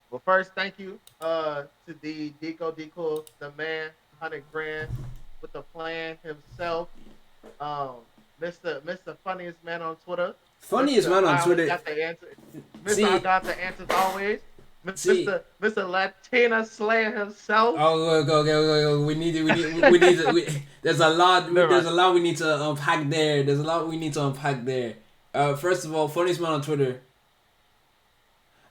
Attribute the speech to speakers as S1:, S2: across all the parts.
S1: Well, first, thank you to the Deco Deco, the man, 100 grand with the plan himself. Um, Mr. Funniest Man on Twitter,
S2: Funniest
S1: Mr.
S2: man on
S1: I always
S2: Twitter.
S1: got the answer, Mr. I
S2: See,
S1: got the answers always,
S2: see.
S1: Mr. Latina Slayer himself.
S2: Oh, okay. There's a lot.
S1: Never
S2: There's
S1: mind.
S2: a lot we need to unpack there. There's a lot we need to unpack there. First of all, funniest man on Twitter.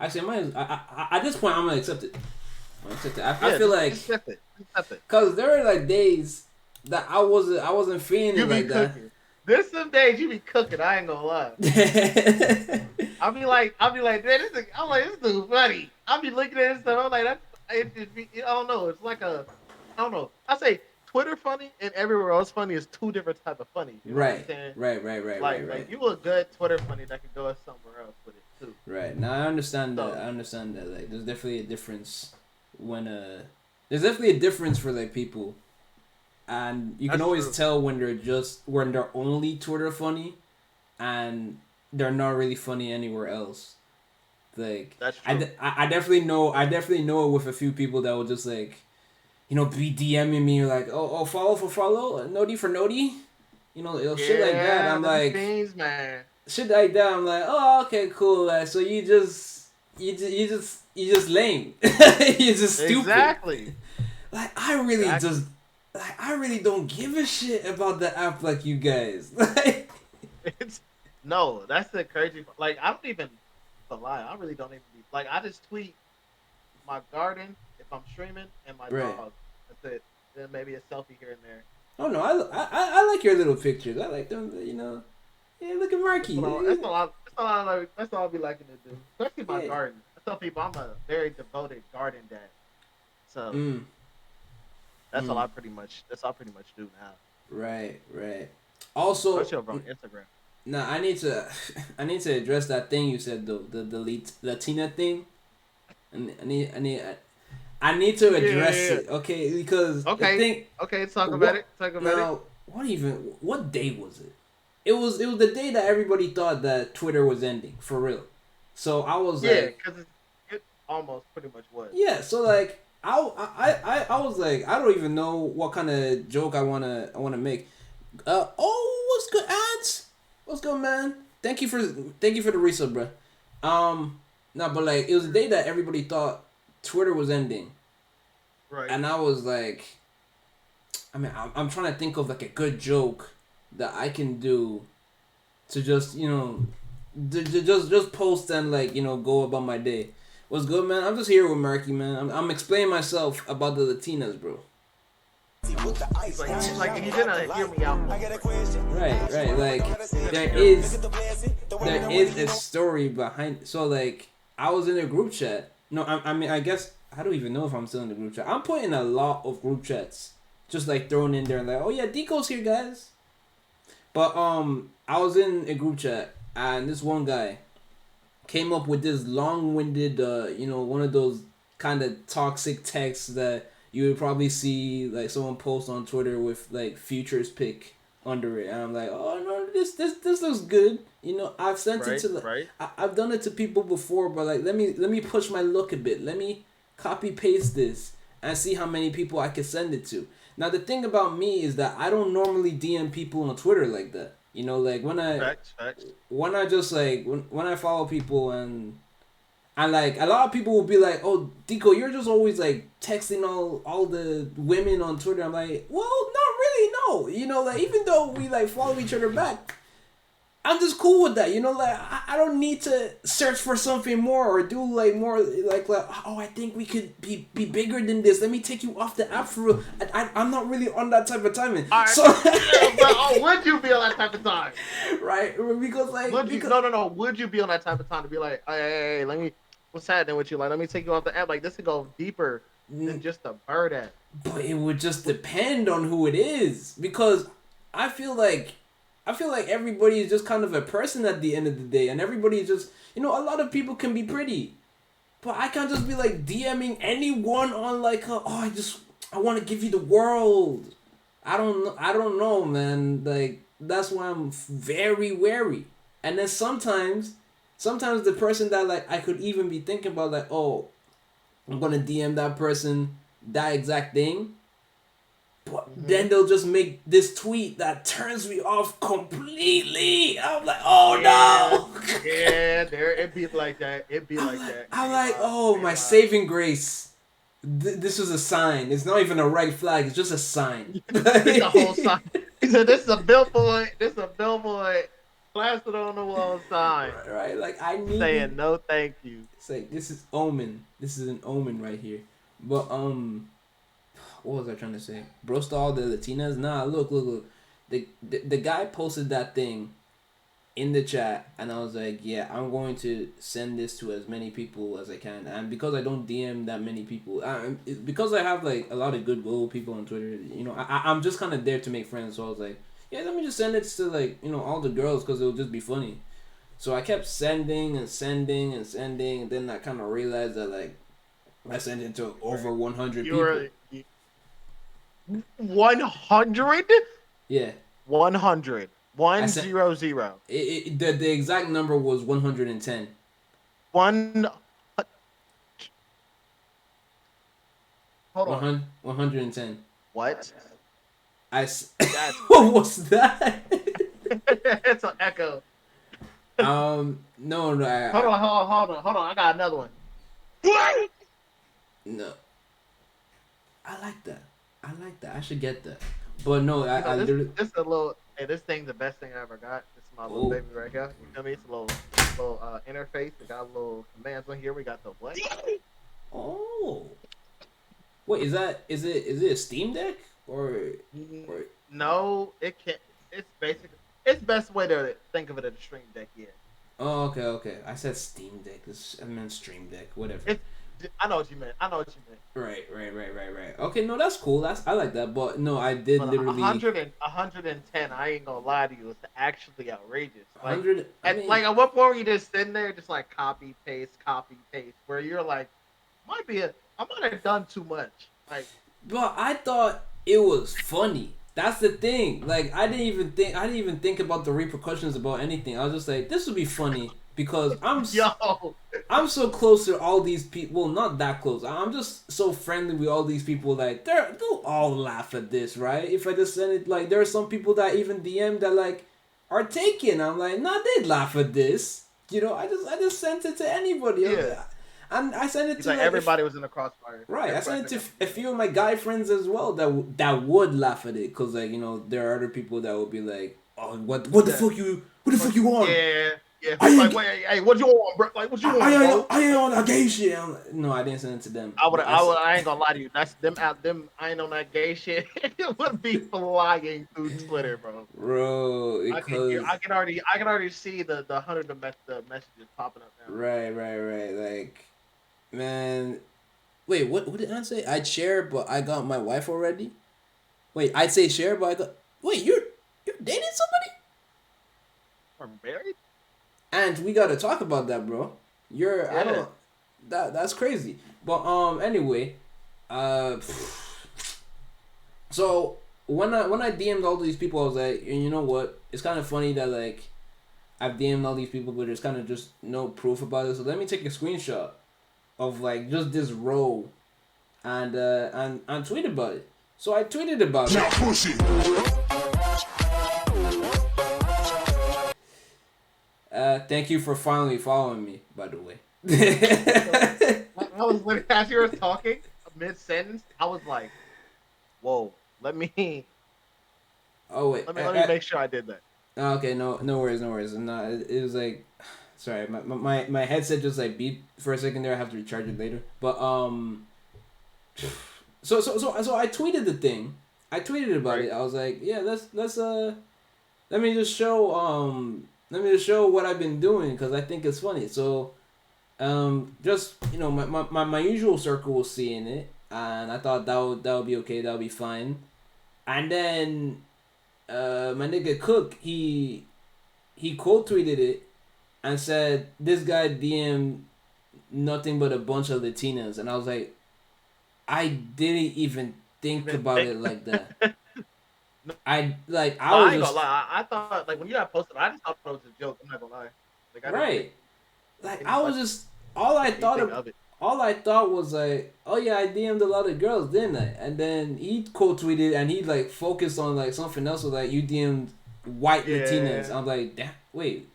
S2: Actually, at this point, I'm gonna accept it. I'm gonna accept it. I
S1: Yeah,
S2: feel
S1: just
S2: like,
S1: accept it. Accept it.
S2: cause there were like days that I wasn't feeling
S1: You
S2: it
S1: be
S2: like that.
S1: cooking. There's some days you be cooking. I ain't gonna lie. I'll be like, man, I'm like, this dude funny. I'll be looking at this stuff. I'm like, that's, it just be, I don't know. It's like I don't know. I say Twitter funny and everywhere else funny is two different type of funny. You know what I'm
S2: right,
S1: saying? Like
S2: right.
S1: you a good Twitter funny that could go somewhere else with it too.
S2: Right. Now I understand that.
S1: So
S2: I understand that. Like, there's definitely a difference when there's definitely a difference for like people, and you can
S1: that's
S2: always
S1: true.
S2: tell when they're only Twitter funny, and they're not really funny anywhere else. Like,
S1: That's true.
S2: I definitely know it with a few people that will just like, be DMing me like, oh, follow for follow, noti for noti, shit like that.
S1: Yeah,
S2: I'm
S1: them
S2: like,
S1: things, man.
S2: shit like that. I'm like, oh, okay, cool. Like, so you just lame. You're just stupid.
S1: Exactly.
S2: Like,
S1: Exactly.
S2: I really don't give a shit about the app like you guys. Like,
S1: It's no, that's the crazy. Like I don't even to lie. I really don't even be like. I just tweet my garden if I'm streaming and my
S2: right.
S1: dog. That's it. Then maybe a selfie here and there.
S2: Oh no, I like your little pictures. I like them. Yeah, look at
S1: That's
S2: Marky.
S1: what I. That's all. That's all. That's all I be liking to do. Especially my
S2: Yeah.
S1: garden. I tell people I'm a very devoted garden dad. So
S2: Mm.
S1: that's all
S2: Mm.
S1: I pretty much. That's all I pretty much do now.
S2: Right. Right. Also,
S1: Especially over on Instagram.
S2: nah, I need to I need to address that thing you said though, the Latina thing. And I need to
S1: Yeah,
S2: address
S1: yeah, yeah.
S2: it, okay? Because the
S1: Okay.
S2: thing,
S1: Okay. Talk about
S2: what
S1: it. Talk about it.
S2: now? What day was it? It was the day that everybody thought that Twitter was ending for real. So I was
S1: Yeah,
S2: like,
S1: because it almost pretty much was.
S2: yeah. So like I was like, I don't even know what kind of joke I wanna make. What's good, ads? What's good, man? Thank you for the resub, bro. No, but like it was the day that everybody thought Twitter was ending,
S1: Right.
S2: and I was like, I mean, I'm trying to think of like a good joke that I can do to just just post and like go about my day. What's good, man? I'm just here with Marky, man. I'm explaining myself about the Latinas, bro.
S1: He's like he didn't hear me out before.
S2: Right. Like
S1: He didn't
S2: there
S1: hear me.
S2: is there is a story behind. So like I was in a group chat. No, I mean I guess I don't even know if I'm still in the group chat. I'm putting a lot of group chats, just like thrown in there, like, oh yeah, Deco's here, guys. But I was in a group chat and this one guy came up with this long-winded, one of those kind of toxic texts that you would probably see like someone post on Twitter with like futures pick under it, and I'm like, oh no, this looks good. I've sent it
S1: Right,
S2: to
S1: right.
S2: I've done it to people before, but like let me push my luck a bit. Let me copy paste this and see how many people I can send it to. Now the thing about me is that I don't normally DM people on Twitter like that. Like
S1: Facts, facts.
S2: when I just like when I follow people and like a lot of people will be like, "Oh, Dico, you're just always like texting all the women on Twitter." I'm like, "Well, not really, no." Like even though we like follow each other back, I'm just cool with that. Like I don't need to search for something more or do like more like oh, I think we could be bigger than this. Let me take you off the app for real. I'm not really on that type of timing.
S1: All right.
S2: So
S1: Yeah, but would you be on that type of time?
S2: right, because like
S1: Would you?
S2: because
S1: No, no, no. Would you be on that type of time to be like, hey, let me. What's happening with you? Like, let me take you off the app. Like, this could go deeper than just a bird app.
S2: but it would just depend on who it is because I feel like I feel like everybody is just kind of a person at the end of the day, and everybody is just a lot of people can be pretty, but I can't just be like DMing anyone on like I want to give you the world. I don't know, man. Like that's why I'm very wary, and then sometimes the person that like I could even be thinking about like, oh, I'm gonna DM that person that exact thing, but
S1: Hmm.
S2: then they'll just make this tweet that turns me off completely. I'm like, oh
S1: Yeah,
S2: no.
S1: yeah. There, it be like that. It be like that.
S2: I'm
S1: Ain't
S2: like,
S1: lie.
S2: oh,
S1: Ain't
S2: my
S1: lie.
S2: saving grace. This was a sign. It's not even a red flag. It's just a sign.
S1: This the whole sign. He said, "This is a billboard. This is a billboard plastered on the wall sign
S2: Right? Like I needed.
S1: saying no, thank you."
S2: It's like this is omen. This is an omen right here. But what was I trying to say? Brost all the Latinas. Nah, look. The guy posted that thing in the chat, and I was like, yeah, I'm going to send this to as many people as I can. And because I don't DM that many people, because I have like a lot of goodwill people on Twitter, I'm just kind of there to make friends. So I was like, yeah, let me just send it to like all the girls because it'll just be funny. So I kept sending and sending and sending, and then I kind of realized that like I sent it to over 100 people.
S1: You're 100,
S2: Yeah,
S1: 100,
S2: I sent
S1: 100,
S2: the exact number was 110.
S1: one. Hold on.
S2: 100, 110.
S1: What? That's
S2: What
S1: crazy.
S2: was that?
S1: It's an echo.
S2: No,
S1: Hold on, hold on. I got another one.
S2: no. I like that. I like that. I should get that. But no, I
S1: This
S2: literally.
S1: this is a little. Hey, this thing's the best thing I ever got. This is my little
S2: Oh,
S1: baby right here. You feel me? It's a little interface. We got little commands on here. We got the what?
S2: oh. Wait, is it a Steam Deck or?
S1: No, it can't. It's basically it's best way to think of it as a stream deck. Yeah,
S2: Oh, okay. I said Steam Deck. I meant Stream Deck. Whatever.
S1: it's. I know what you meant. I know what you meant.
S2: Right. Okay, no, that's cool. I like that. But no, I did
S1: But
S2: literally
S1: 110, I ain't gonna lie to you, it's actually outrageous. Like
S2: 100. I
S1: like
S2: mean,
S1: at what point were you just sitting there, just like copy paste, where you're like, I might have done too much. Like,
S2: but I thought it was funny. That's the thing. Like I didn't even think about the repercussions about anything. I was just like, this would be funny because
S1: yo,
S2: I'm so close to all these people. Well, not that close. I'm just so friendly with all these people. Like they'll all laugh at this, right? If I just send it, like there are some people that even DM that like are taken. I'm like, nah, they'd laugh at this. I just sent it to anybody.
S1: yeah.
S2: And I sent it
S1: He's
S2: to
S1: like
S2: like
S1: everybody was in the crossfire.
S2: right. I
S1: Everybody
S2: sent
S1: in the
S2: it to
S1: crossfire.
S2: a few of my guy friends as well that would laugh at it because like there are other people that would be like, oh, what the
S1: Yeah.
S2: fuck you want?
S1: Yeah, yeah.
S2: I
S1: Who's like,
S2: ain't
S1: wait, hey, what you want, bro? Like, what you want, bro?
S2: I ain't on that gay shit. I'm like, no, I didn't send it to them. But
S1: I ain't gonna lie to you. That's them out them. I ain't on that gay shit. It would be flying through Twitter, bro.
S2: bro, because
S1: I can already see the hundred the messages popping up now.
S2: right. Like, man, wait, what did I say? I'd share, but I got my wife already. Wait, I'd say share, but I got. Wait, you're dating somebody?
S1: We're married.
S2: And we gotta talk about that, bro. I
S1: Yeah.
S2: don't. That's crazy. But anyway, uh, so when I DM'd all these people, I was like, you know what? It's kind of funny that like I've DM'd all these people, but there's kind of just no proof about it. So let me take a screenshot of like just this row, and tweet about it. So I tweeted about it. Thank you for finally following me, by the way.
S1: I was literally as you were talking mid sentence. I was like, whoa.
S2: Oh wait.
S1: Let me make sure I did that.
S2: Okay, no worries, no worries. No, it was like, sorry, my headset just like beeped for a second there. I have to recharge it later. But so I tweeted the thing. I tweeted about it. I was like, yeah, let me just show what I've been doing because I think it's funny. So just my usual circle was seeing it, and I thought that would be okay. That would be fine. And then my nigga Cook, he quote tweeted it and said this guy DM nothing but a bunch of Latinas, and I was like, I didn't even think about it like that. I
S1: No,
S2: was
S1: I ain't gonna
S2: just
S1: lie. I thought like when you got posted, I just thought it was a joke. I'm not gonna lie. Like I
S2: right. Like
S1: didn't
S2: I was
S1: much
S2: just all I thought
S1: anything
S2: of
S1: of it.
S2: all I thought was like, oh yeah, I DM'd a lot of girls, didn't I? And then he quote tweeted and he like focused on like something else, was like you DM'd white Latinas.
S1: Yeah.
S2: I'm like, damn, wait,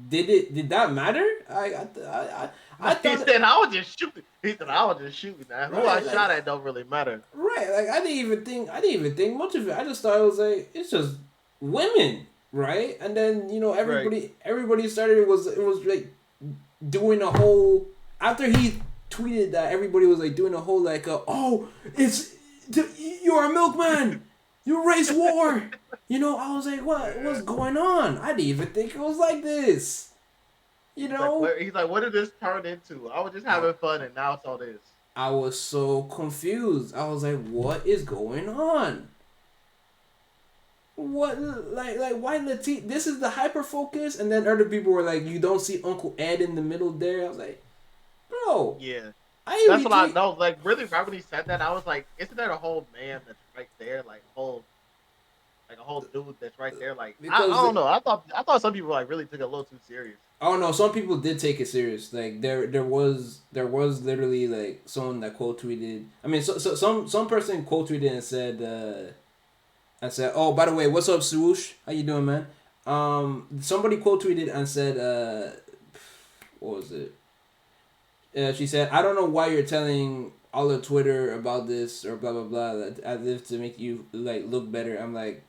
S2: did that matter? I
S1: No, he
S2: thought,
S1: said I was just shooting. He said I was just shooting. Now, who I
S2: right, like,
S1: shot at don't really matter.
S2: right, like I didn't even think much of it. I just thought it was like it's just women, right? And then
S1: Right.
S2: everybody started, it was like doing a whole, after he tweeted that, everybody was like doing a whole like oh, it's you're a milkman, you race war. I was like, what's
S1: Yeah.
S2: going on? I didn't even think it was like this. You
S1: He's like,
S2: know,
S1: what did this turn into? I was just
S2: I
S1: having fun, and now it's all this.
S2: I was so confused. I was like, what is going on? What, like why Latif? This is the hyper focus, and then other people were like, you don't see Uncle Ed in the middle there. I was like, bro,
S1: Yeah.
S2: I
S1: That's what I
S2: retweet.
S1: know. Like, really, right when he said that, I was like, isn't there a whole man that's right there? Like a whole dude that's right there. Like, I
S2: Because
S1: don't know. I thought some people like really took it a little too serious.
S2: oh no, some people did take it serious. Like there was literally like someone that quote tweeted. I mean, some person quote tweeted and said, oh, by the way, what's up, Swoosh? How you doing, man? Somebody quote tweeted and said, what was it? She said, I don't know why you're telling all of Twitter about this or blah blah blah, as if to make you like look better. I'm like,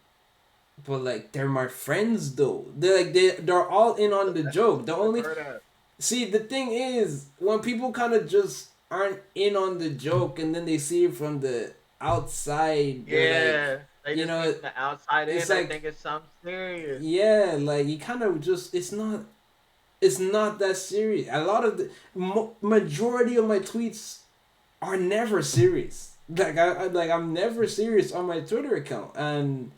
S2: but like they're my friends though. They're all in on the joke. The
S1: I've
S2: only
S1: heard that.
S2: See, the thing is, when people kind of just aren't in on the joke and then they see it from the outside, they're like,
S1: Yeah, they
S2: you
S1: just be
S2: know,
S1: from the outside in.
S2: it's
S1: They
S2: like,
S1: think it's something serious.
S2: yeah, like you kind of just, it's not that serious. A lot of the majority of my tweets are never serious. Like I'm never serious on my Twitter account, and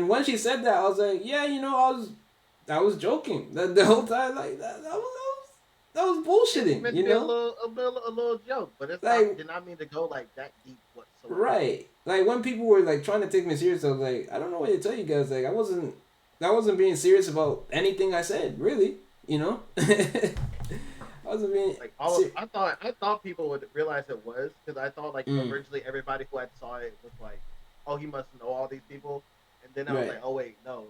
S2: when she said that, I was like, yeah, I was joking the whole time. Like that was
S1: It's
S2: bullshitting,
S1: meant to be a little joke, but it's not.
S2: like
S1: Did not mean to go like that deep whatsoever.
S2: right. Like when people were like trying to take me serious, I was like, I don't know what to tell you guys. Like I wasn't being serious about anything I said, really. I wasn't being.
S1: Like
S2: Ser-
S1: I thought people would realize it was because I thought like
S2: mm,
S1: originally everybody who had saw it was like, oh, he must know all these people, and then I was
S2: right,
S1: like, oh wait, no,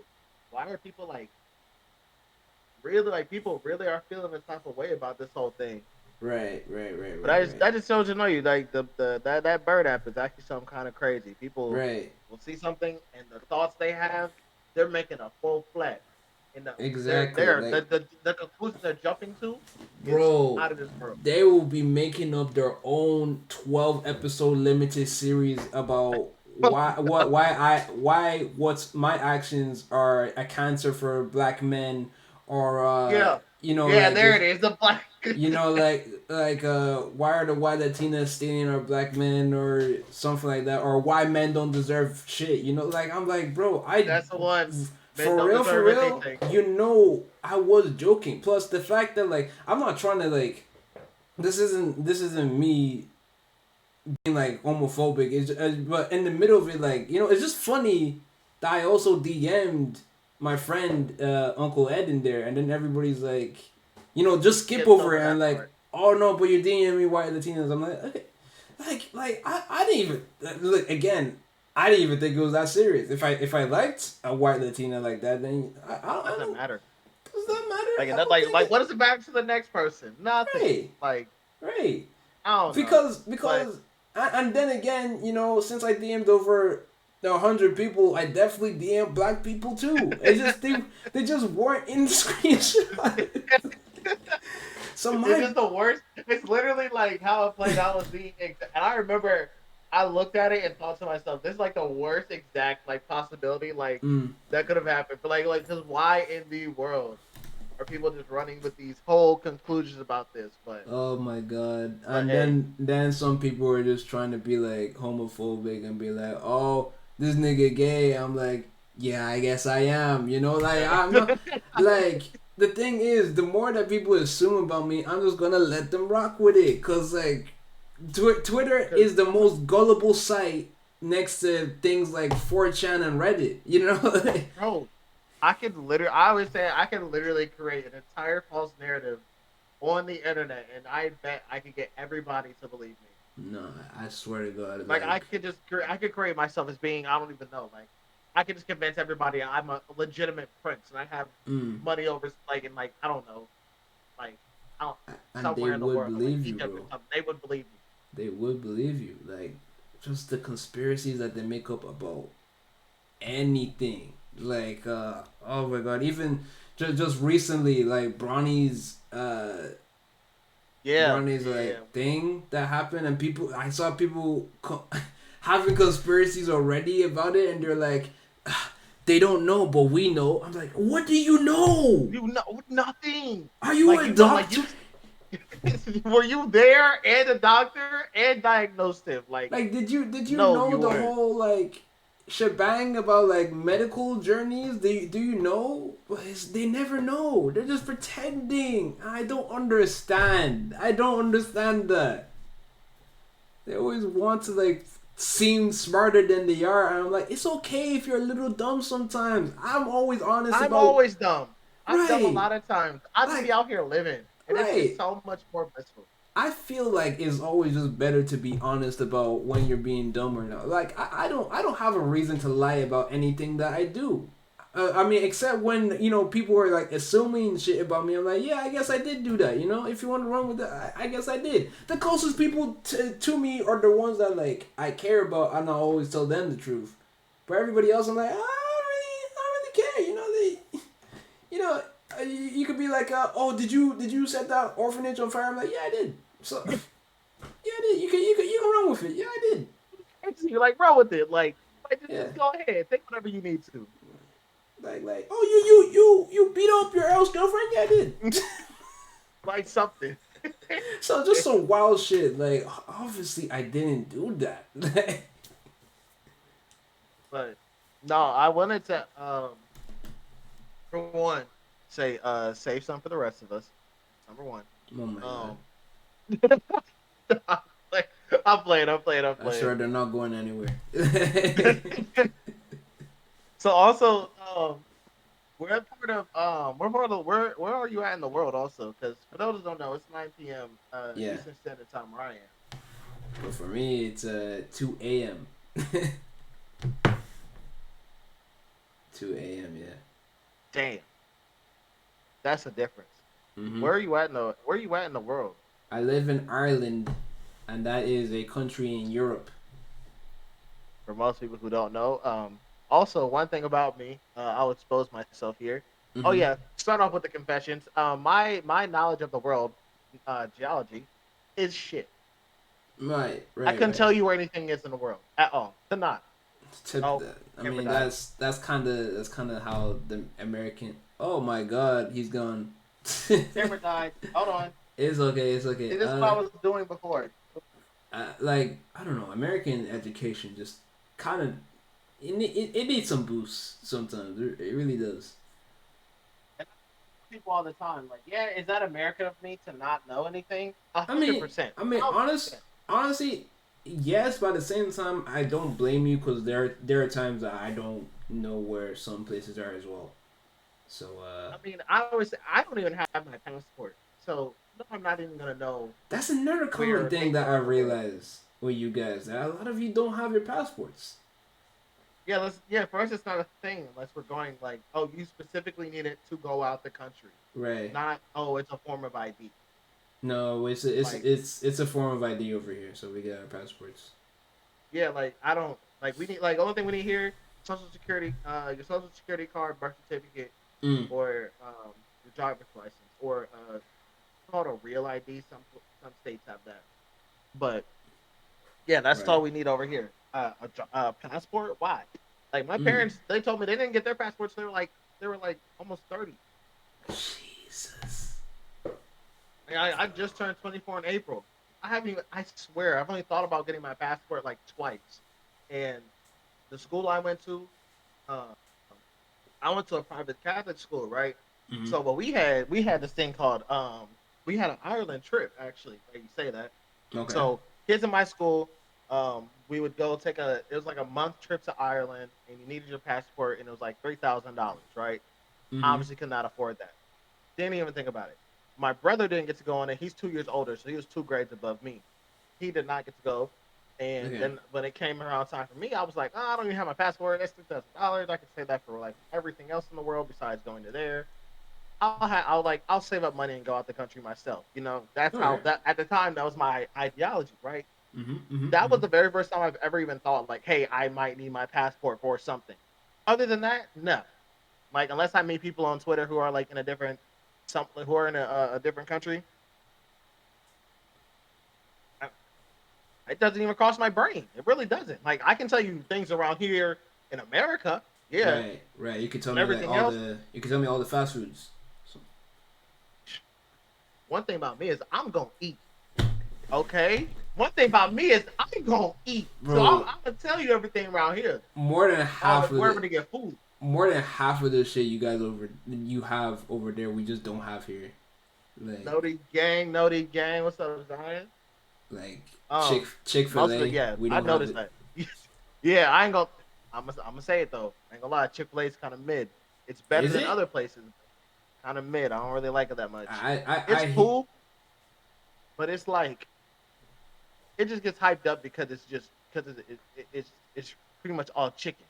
S1: why are people like really like people really are feeling this type of way about this whole thing?
S2: right, right, right,
S1: But
S2: right,
S1: that just shows you know you like that bird app is actually something kind of crazy. People
S2: right.
S1: will see something and the thoughts they have, they're making a full flat. And
S2: Exactly. Like,
S1: the conclusion they're jumping to is
S2: bro,
S1: out of this world.
S2: they will be making up their own 12 episode limited series about why what's my actions are a cancer for black men, or
S1: Yeah. Yeah,
S2: like
S1: there
S2: if
S1: it is. The black.
S2: why are the white Latinas stealing our black men or something like that, or why men don't deserve shit, like I'm like, bro,
S1: That's the one. Men
S2: for
S1: don't
S2: real, for
S1: deserve
S2: real,
S1: anything.
S2: I was joking. Plus the fact that like I'm not trying to like, this isn't me being like homophobic. But in the middle of it, like it's just funny that I also DM'd my friend Uncle Ed in there, and then everybody's like, just skip
S1: Skipped
S2: over
S1: over
S2: it and
S1: that
S2: like,
S1: part.
S2: oh no, but you're DMing me white Latinos. I'm like, okay, like I didn't even look again. I didn't even think it was that serious. If I liked a white Latina like that, then I
S1: Doesn't
S2: don't.
S1: matter.
S2: Does that matter?
S1: Like
S2: I
S1: that.
S2: don't think
S1: Like
S2: it.
S1: what does it matter to the next person? Nothing.
S2: Right,
S1: Like
S2: right.
S1: I don't know.
S2: because
S1: But
S2: because and then again, since I DM'd over 100 people, I definitely DM black people too. It's just they just weren't in the screenshot. So
S1: it's
S2: my
S1: just the worst. It's literally like how it played out with me. And I remember I looked at it and thought to myself, "This is like the worst exact like possibility like
S2: mm,
S1: that could have happened." But like, just why in the world are people just running with these whole conclusions about this?
S2: oh my god.
S1: But
S2: And
S1: hey,
S2: then some people were just trying to be like homophobic and be like, oh, this nigga gay. I'm like, yeah, I guess I am. Like I'm not, like the thing is, the more that people assume about me, I'm just gonna let them rock with it. Cause like Twitter
S1: because
S2: is the most gullible site next to things like 4chan and Reddit.
S1: bro, I always say I can literally create an entire false narrative on the internet, and I bet I could get everybody to believe me.
S2: No, I swear to God,
S1: Like I
S2: like,
S1: could just I could create myself as being I don't even know. Like I could just convince everybody I'm a legitimate prince and I have
S2: mm,
S1: money over like in like I don't know like out
S2: and they
S1: somewhere in the
S2: would
S1: world like
S2: believe you,
S1: Egypt or
S2: bro.
S1: something. They would believe me.
S2: They would believe you. Like, just the conspiracies that they make up about anything. Like, oh my God, even just recently, like
S1: Yeah,
S2: Bronny's
S1: yeah.
S2: like thing that happened, and people I saw people having conspiracies already about it, and they're like, "Ah, they don't know, but we know." I'm like, what do you know?
S1: You know nothing.
S2: Are you
S1: Like
S2: a
S1: you know, like
S2: doctor?
S1: you were you there and a doctor and diagnosed him. Like
S2: Like, did you
S1: no,
S2: know
S1: you
S2: the
S1: weren't.
S2: whole like shebang about like medical journeys? Do you know? But they never know. They're just pretending. I don't understand. I don't understand that. They always want to like seem smarter than they are, and I'm like, it's okay if you're a little dumb sometimes. I'm always honest
S1: I'm
S2: about
S1: always dumb. I'm dumb a
S2: right,
S1: lot of times. I just be
S2: like
S1: out here living, and it's just
S2: right.
S1: so much more blissful.
S2: I feel like it's always just better to be honest about when you're being dumb or not. Like I don't have a reason to lie about anything that I do. I mean, except when people are like assuming shit about me. I'm like, yeah, I guess I did do that. If you want to run with that, I guess I did. The closest people to me are the ones that like I care about, and I always tell them the truth. But everybody else, I'm like, I don't really care. You know, you could be like, oh, did you set that orphanage on fire? I'm like, yeah, I did. So yeah, I did. You can run with it. Yeah, I did.
S1: You're like, roll with it. Like
S2: Yeah,
S1: just go ahead, take whatever you need to.
S2: oh, you beat up your ex girlfriend? Yeah, I did.
S1: Like something.
S2: So just some wild shit. Like obviously I didn't do that.
S1: But no, I wanted to for one say save some for the rest of us. Number one.
S2: Oh my god.
S1: Um I'm I'm
S2: I swear
S1: playing.
S2: they're not going anywhere.
S1: So also we're part of we're part of where are you at in the world also? Because for those who don't know, it's 9 p.m.
S2: Yeah,
S1: Eastern Standard Time where I am.
S2: but for me it's 2 a.m. 2 a.m. Yeah.
S1: Damn, that's a difference.
S2: Mhm.
S1: Where are you at in the world?
S2: I live in Ireland, and that is a country in Europe.
S1: For most people who don't know. Also, one thing about me, I'll expose myself here. Oh
S2: Mhm.
S1: yeah, start off with the confessions. My knowledge of the world, geology, is shit.
S2: Right,
S1: I
S2: right,
S1: couldn't
S2: right.
S1: tell you where anything is in the world at all. To not.
S2: Tip
S1: Oh,
S2: that. I
S1: camera
S2: mean,
S1: died.
S2: that's kind of how the American. Oh my God, he's gone.
S1: Camera died. Hold on.
S2: It's okay. It's
S1: See,
S2: okay.
S1: this is what I was doing before.
S2: Like I don't know. American education just kind of it needs some boosts sometimes. It really does.
S1: And I tell people all the time, like, yeah, is that American of me to not know anything? A
S2: I
S1: hundred
S2: mean,
S1: percent,
S2: I mean,
S1: thousand
S2: honest,
S1: percent.
S2: honestly, yes. But at the same time, I don't blame you because there are times that I don't know where some places are as well. So
S1: I mean, I always say I don't even have my passport, so no, I'm not even gonna know
S2: that's another common
S1: where
S2: thing
S1: things
S2: that
S1: are
S2: I
S1: in the world.
S2: realized with you guys. That a lot of you don't have your passports.
S1: Yeah, yeah. For us, it's not a thing unless we're going like, oh, you specifically need it to go out the country,
S2: Right.
S1: not oh, it's a form of ID.
S2: No, it's
S1: Like,
S2: it's it's a form of ID over here, so we get our passports.
S1: yeah, like I don't like we need like only thing we need here your social security card, birth certificate,
S2: Mm.
S1: or your driver's license, or called a real ID. Some states have that, but yeah, that's
S2: Right.
S1: all we need over here. A passport? Why? Like my
S2: Mm.
S1: parents, they told me they didn't get their passports. They were like almost 30.
S2: Jesus.
S1: Like, I just turned 24 in April. I haven't even. I swear, I've only thought about getting my passport like twice. And the school I went to, uh, I went to a private Catholic school, right?
S2: Mm-hmm.
S1: So, but we had this thing called we had an Ireland trip actually. Where you say that.
S2: Okay.
S1: So kids in my school, we would go take it was like a month trip to Ireland, and you needed your passport, and it was like $3,000, right?
S2: Mm-hmm.
S1: Obviously, could not afford that. Didn't even think about it. My brother didn't get to go on it. He's 2 years older, so he was 2 grades above me. He did not get to go. And
S2: Okay.
S1: then when it came around time for me, I was like, oh, I don't even have my passport. That's $2,000. I could save that for like everything else in the world besides going to there. I'll save up money and go out the country myself. That's
S2: All
S1: how
S2: right.
S1: that at the time that was my ideology, right?
S2: Mhm. Mhm.
S1: That was
S2: Mhm.
S1: the very first time I've ever even thought like, hey, I might need my passport for something. Other than that, no. Like unless I meet people on Twitter who are like in a different something who are in a different country, I, it doesn't even cross my brain. It really doesn't. Like I can tell you things around here in America, yeah,
S2: Right. Right. You could tell
S1: but
S2: me like
S1: everything
S2: all
S1: else.
S2: the. You could tell me all the fast foods. So,
S1: One thing about me is I'm gonna eat. Okay. One thing about me is I'm gonna eat. So I'm,
S2: bro,
S1: I'm gonna tell you everything around here.
S2: more than
S1: All the
S2: half of
S1: wherever
S2: the
S1: to get food.
S2: more than half of the shit you have over there, we just don't have here.
S1: No
S2: Like
S1: the gang, no the gang. What's up, Zion?
S2: like Chick Fil
S1: Most of it,
S2: A,
S1: yeah,
S2: we
S1: I
S2: don't have
S1: noticed
S2: it.
S1: that. Yeah, I ain't gonna. I'm gonna say it though. I ain't gonna lie. Chick-fil-A is kind of mid. It's better
S2: Is
S1: than
S2: it?
S1: other places. Kind of mid. I don't really like it that much. It's
S2: I
S1: cool, but it's like it just gets hyped up because it's pretty much all chicken.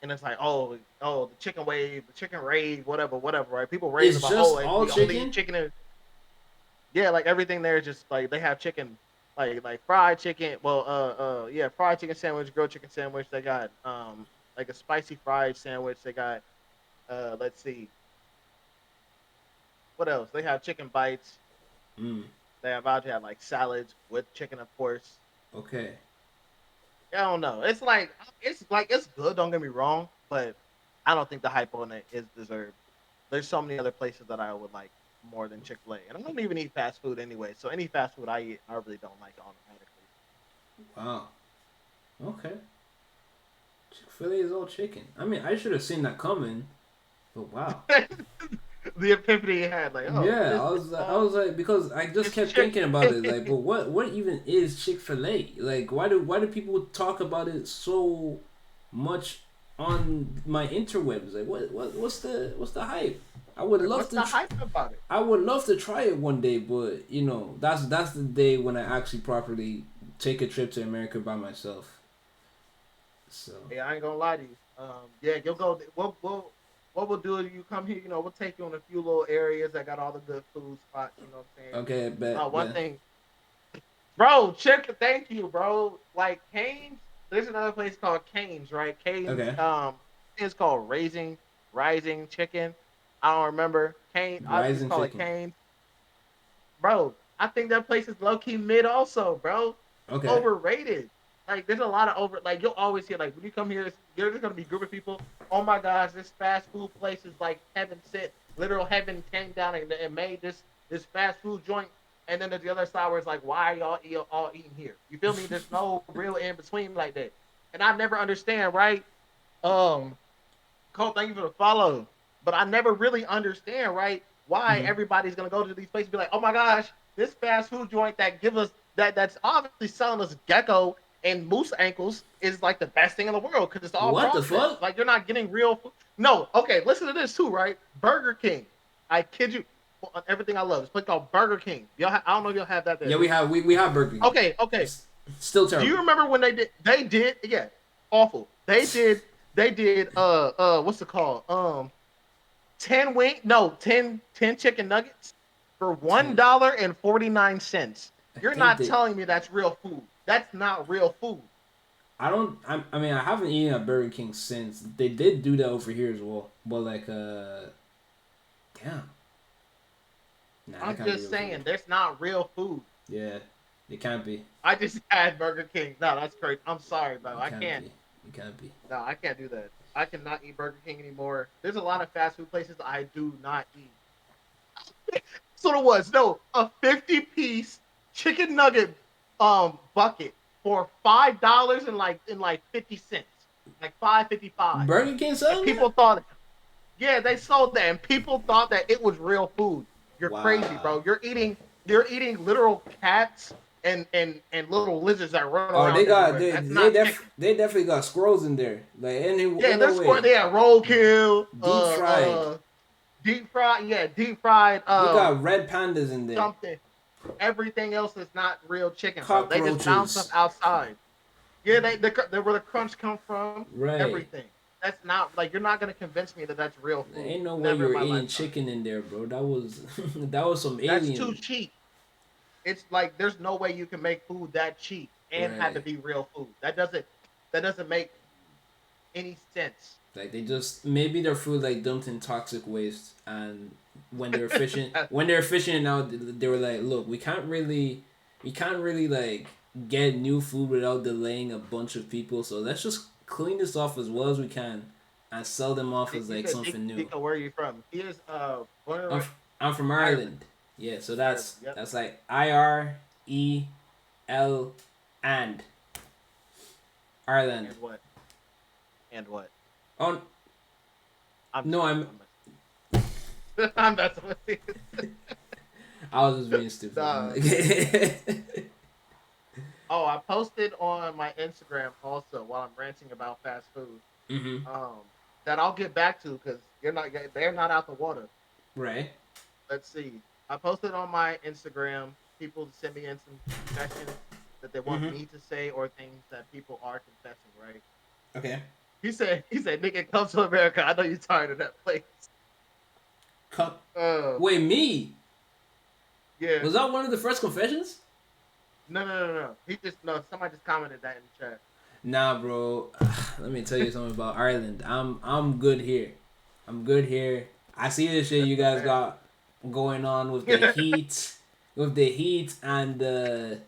S1: And it's like, the chicken wave, the chicken rave, whatever, right? People rave
S2: it's
S1: about,
S2: just all
S1: we only eat
S2: chicken.
S1: chicken. Yeah, like everything there is just like they have chicken, like fried chicken. Well, yeah, fried chicken sandwich, grilled chicken sandwich. They got like a spicy fried sandwich. They got let's see, what else? They have chicken bites.
S2: Mm,
S1: They have out to have like salads with chicken, of course.
S2: okay.
S1: I don't know. It's good. Don't get me wrong, but I don't think the hype on it is deserved. There's so many other places that I would like more than Chick-fil-A, and I don't even eat fast food anyway. So any fast food I eat, I really don't like automatically.
S2: Wow. Okay. Chick Fil A is all chicken. I mean, I should have seen that coming, but wow.
S1: The epiphany you had, like, oh, what
S2: Yeah,
S1: is this?
S2: I was like because I just
S1: It's
S2: kept thinking
S1: chicken.
S2: about it like, but what even is Chick Fil A? Like, why do people talk about it so much on my interwebs? Like, what's the hype? I would
S1: Like,
S2: love
S1: what's
S2: to
S1: the hype about it?
S2: I would love to try it one day, but that's the day when I actually properly take a trip to America by myself. So
S1: Hey, I ain't gonna lie to you. Yeah, you'll go. What we'll do is you come here. We'll take you in a few little areas that got all the good food spots. You know what I'm saying?
S2: okay,
S1: One
S2: bet.
S1: thing, bro. Chick, thank you, bro. Like Canes, there's another place called Canes, right? Canes,
S2: Okay,
S1: it's called Rising Chicken. I don't remember. I just
S2: rising
S1: call it
S2: chicken.
S1: Canes, bro. I think that place is low key mid, also, bro.
S2: Okay,
S1: Overrated. Like, there's a lot of like you'll always hear like when you come here, there's gonna be a group of people. Oh my gosh, this fast food place is like heaven sent. Literal heaven came down and made this fast food joint. And then there's the other side where it's like, why are all eating here? You feel me? There's no real in between like that. And I never understand, right? Um, Cole, thank you for the follow. But I never really understand, right, why
S2: mm-hmm.
S1: everybody's gonna go to these places and be like, oh my gosh, this fast food joint that give us that's obviously selling us gecko and moose ankles is like the best thing in the world because it's all
S2: What the
S1: processed.
S2: fuck?
S1: Like you're not getting real food. No, okay, listen to this too, right? Burger King. I kid you. On everything I love. It's a place called Burger King. I don't know if y'all have that there.
S2: Yeah, we have Burger King.
S1: Okay.
S2: It's still
S1: Do you
S2: terrible.
S1: remember when they did yeah, awful. They did what's it called? 10 chicken nuggets for one
S2: 10.
S1: dollar and 49 cents.
S2: I
S1: You're
S2: think
S1: not
S2: they.
S1: telling me that's real food. That's not real food.
S2: I don't. I mean, I haven't eaten at Burger King since. They did do that over here as well. But like, damn. Nah, that
S1: I'm
S2: can't be
S1: just
S2: real food.
S1: saying, that's not real food.
S2: Yeah, it can't be.
S1: I just had Burger King. No, that's crazy. I'm sorry, bro.
S2: It can't be. It can't be.
S1: No, I can't do that. I cannot eat Burger King anymore. There's a lot of fast food places I do not eat. So it was no a 50-piece chicken nugget bucket for $5 and like 50 cents, like 5.55.
S2: Burger King
S1: And
S2: selling
S1: people
S2: that?
S1: thought, yeah, they sold that, and people thought that it was real food. You're crazy,
S2: Wow.
S1: bro. You're eating literal cats and little lizards that run
S2: Oh,
S1: around everywhere. That's not chicken.
S2: they definitely got squirrels in there. Like,
S1: Yeah,
S2: ain't no
S1: there's
S2: way.
S1: they have roadkill,
S2: Deep fried.
S1: deep fried. Yeah, deep fried.
S2: We got red pandas in there.
S1: Something. Everything else is not real chicken, bro. They just found stuff
S2: Cockroaches.
S1: outside. Yeah, they where the crunch come from.
S2: Right.
S1: Everything. That's not like you're not gonna convince me that that's real
S2: There
S1: food.
S2: ain't no way
S1: Never
S2: you
S1: in
S2: were
S1: my
S2: eating
S1: lifetime.
S2: chicken in there, bro. That was that was some
S1: That's too
S2: alien.
S1: cheap. It's like there's no way you can make food that cheap and have
S2: Right.
S1: it be real food. That doesn't make any sense.
S2: Like they just maybe their food like dumped in toxic waste, and when they're fishing it out, they were like, look, we can't really like get new food without delaying a bunch of people. So let's just clean this off as well as we can, and sell them off as
S1: You
S2: like
S1: said
S2: something new.
S1: Nico, where are you from? He is born
S2: I'm,
S1: in
S2: I'm from
S1: Ireland.
S2: Ireland. Yeah, so
S1: Ireland. Yep.
S2: that's like IREL and Ireland.
S1: And what? And what?
S2: Oh
S1: I'm
S2: no,
S1: just
S2: I'm
S1: I'm messing with you.
S2: I was just being stupid.
S1: Nah. Oh, I posted on my Instagram also while I'm ranting about fast food.
S2: Mm-hmm.
S1: Um, that I'll get back to because they're not out the water.
S2: Right.
S1: Let's see. I posted on my Instagram. People send me in some confessions that they want
S2: Mm-hmm.
S1: me to say or things that people are confessing. Right.
S2: Okay.
S1: He said, "Nigga, come to America. I know you're tired of that place."
S2: Come.
S1: Uh,
S2: Wait, me?
S1: yeah.
S2: Was that one of the first confessions?
S1: No, no, no, no. He just no. Somebody just commented that in the chat.
S2: Nah, bro. Let me tell you something about Ireland. I'm good here. I'm good here. I see the shit you guys got going on with the heat and the.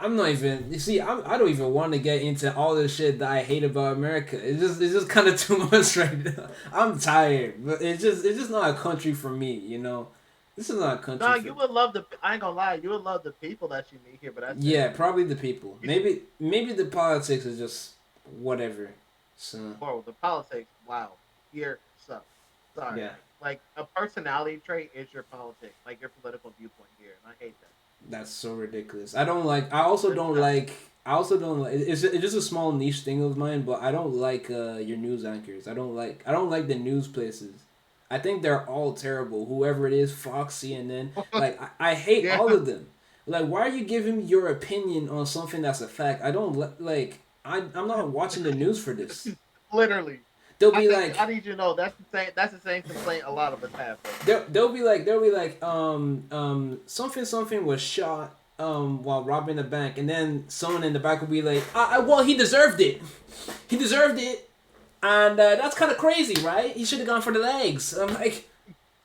S2: I'm not even. You see, I don't even want to get into all the shit that I hate about America. It's just kind of too much right now. I'm tired, but it's just not a country for me. You know, this is not a country
S1: No,
S2: for.
S1: you would love the. I ain't gonna lie. You would love the people that you meet here, but that's it.
S2: Yeah, probably the people.
S1: You should,
S2: Maybe the politics is just whatever. So
S1: bro, the politics. Wow, here sucks. Sorry.
S2: yeah,
S1: Like a personality trait is your politics, like your political viewpoint here, and I hate that.
S2: that's so ridiculous. I don't like. I also
S1: It's
S2: don't
S1: not.
S2: like. I also don't like. It's just a small niche thing of mine, but I don't like your news anchors. I don't like the news places. I think they're all terrible. Whoever it is, Fox, CNN. Like I hate
S1: Yeah,
S2: all of them. Like why are you giving your opinion on something that's a fact? I don't like. I'm not watching the news for this.
S1: literally.
S2: They'll be like,
S1: I need you to know that's the same. That's the same complaint a lot of us have, bro.
S2: they'll be like something something was shot while robbing a bank, and then someone in the back will be like, well, he deserved it, he deserved it, and that's kind of crazy, right? He should have gone for the legs. I'm like,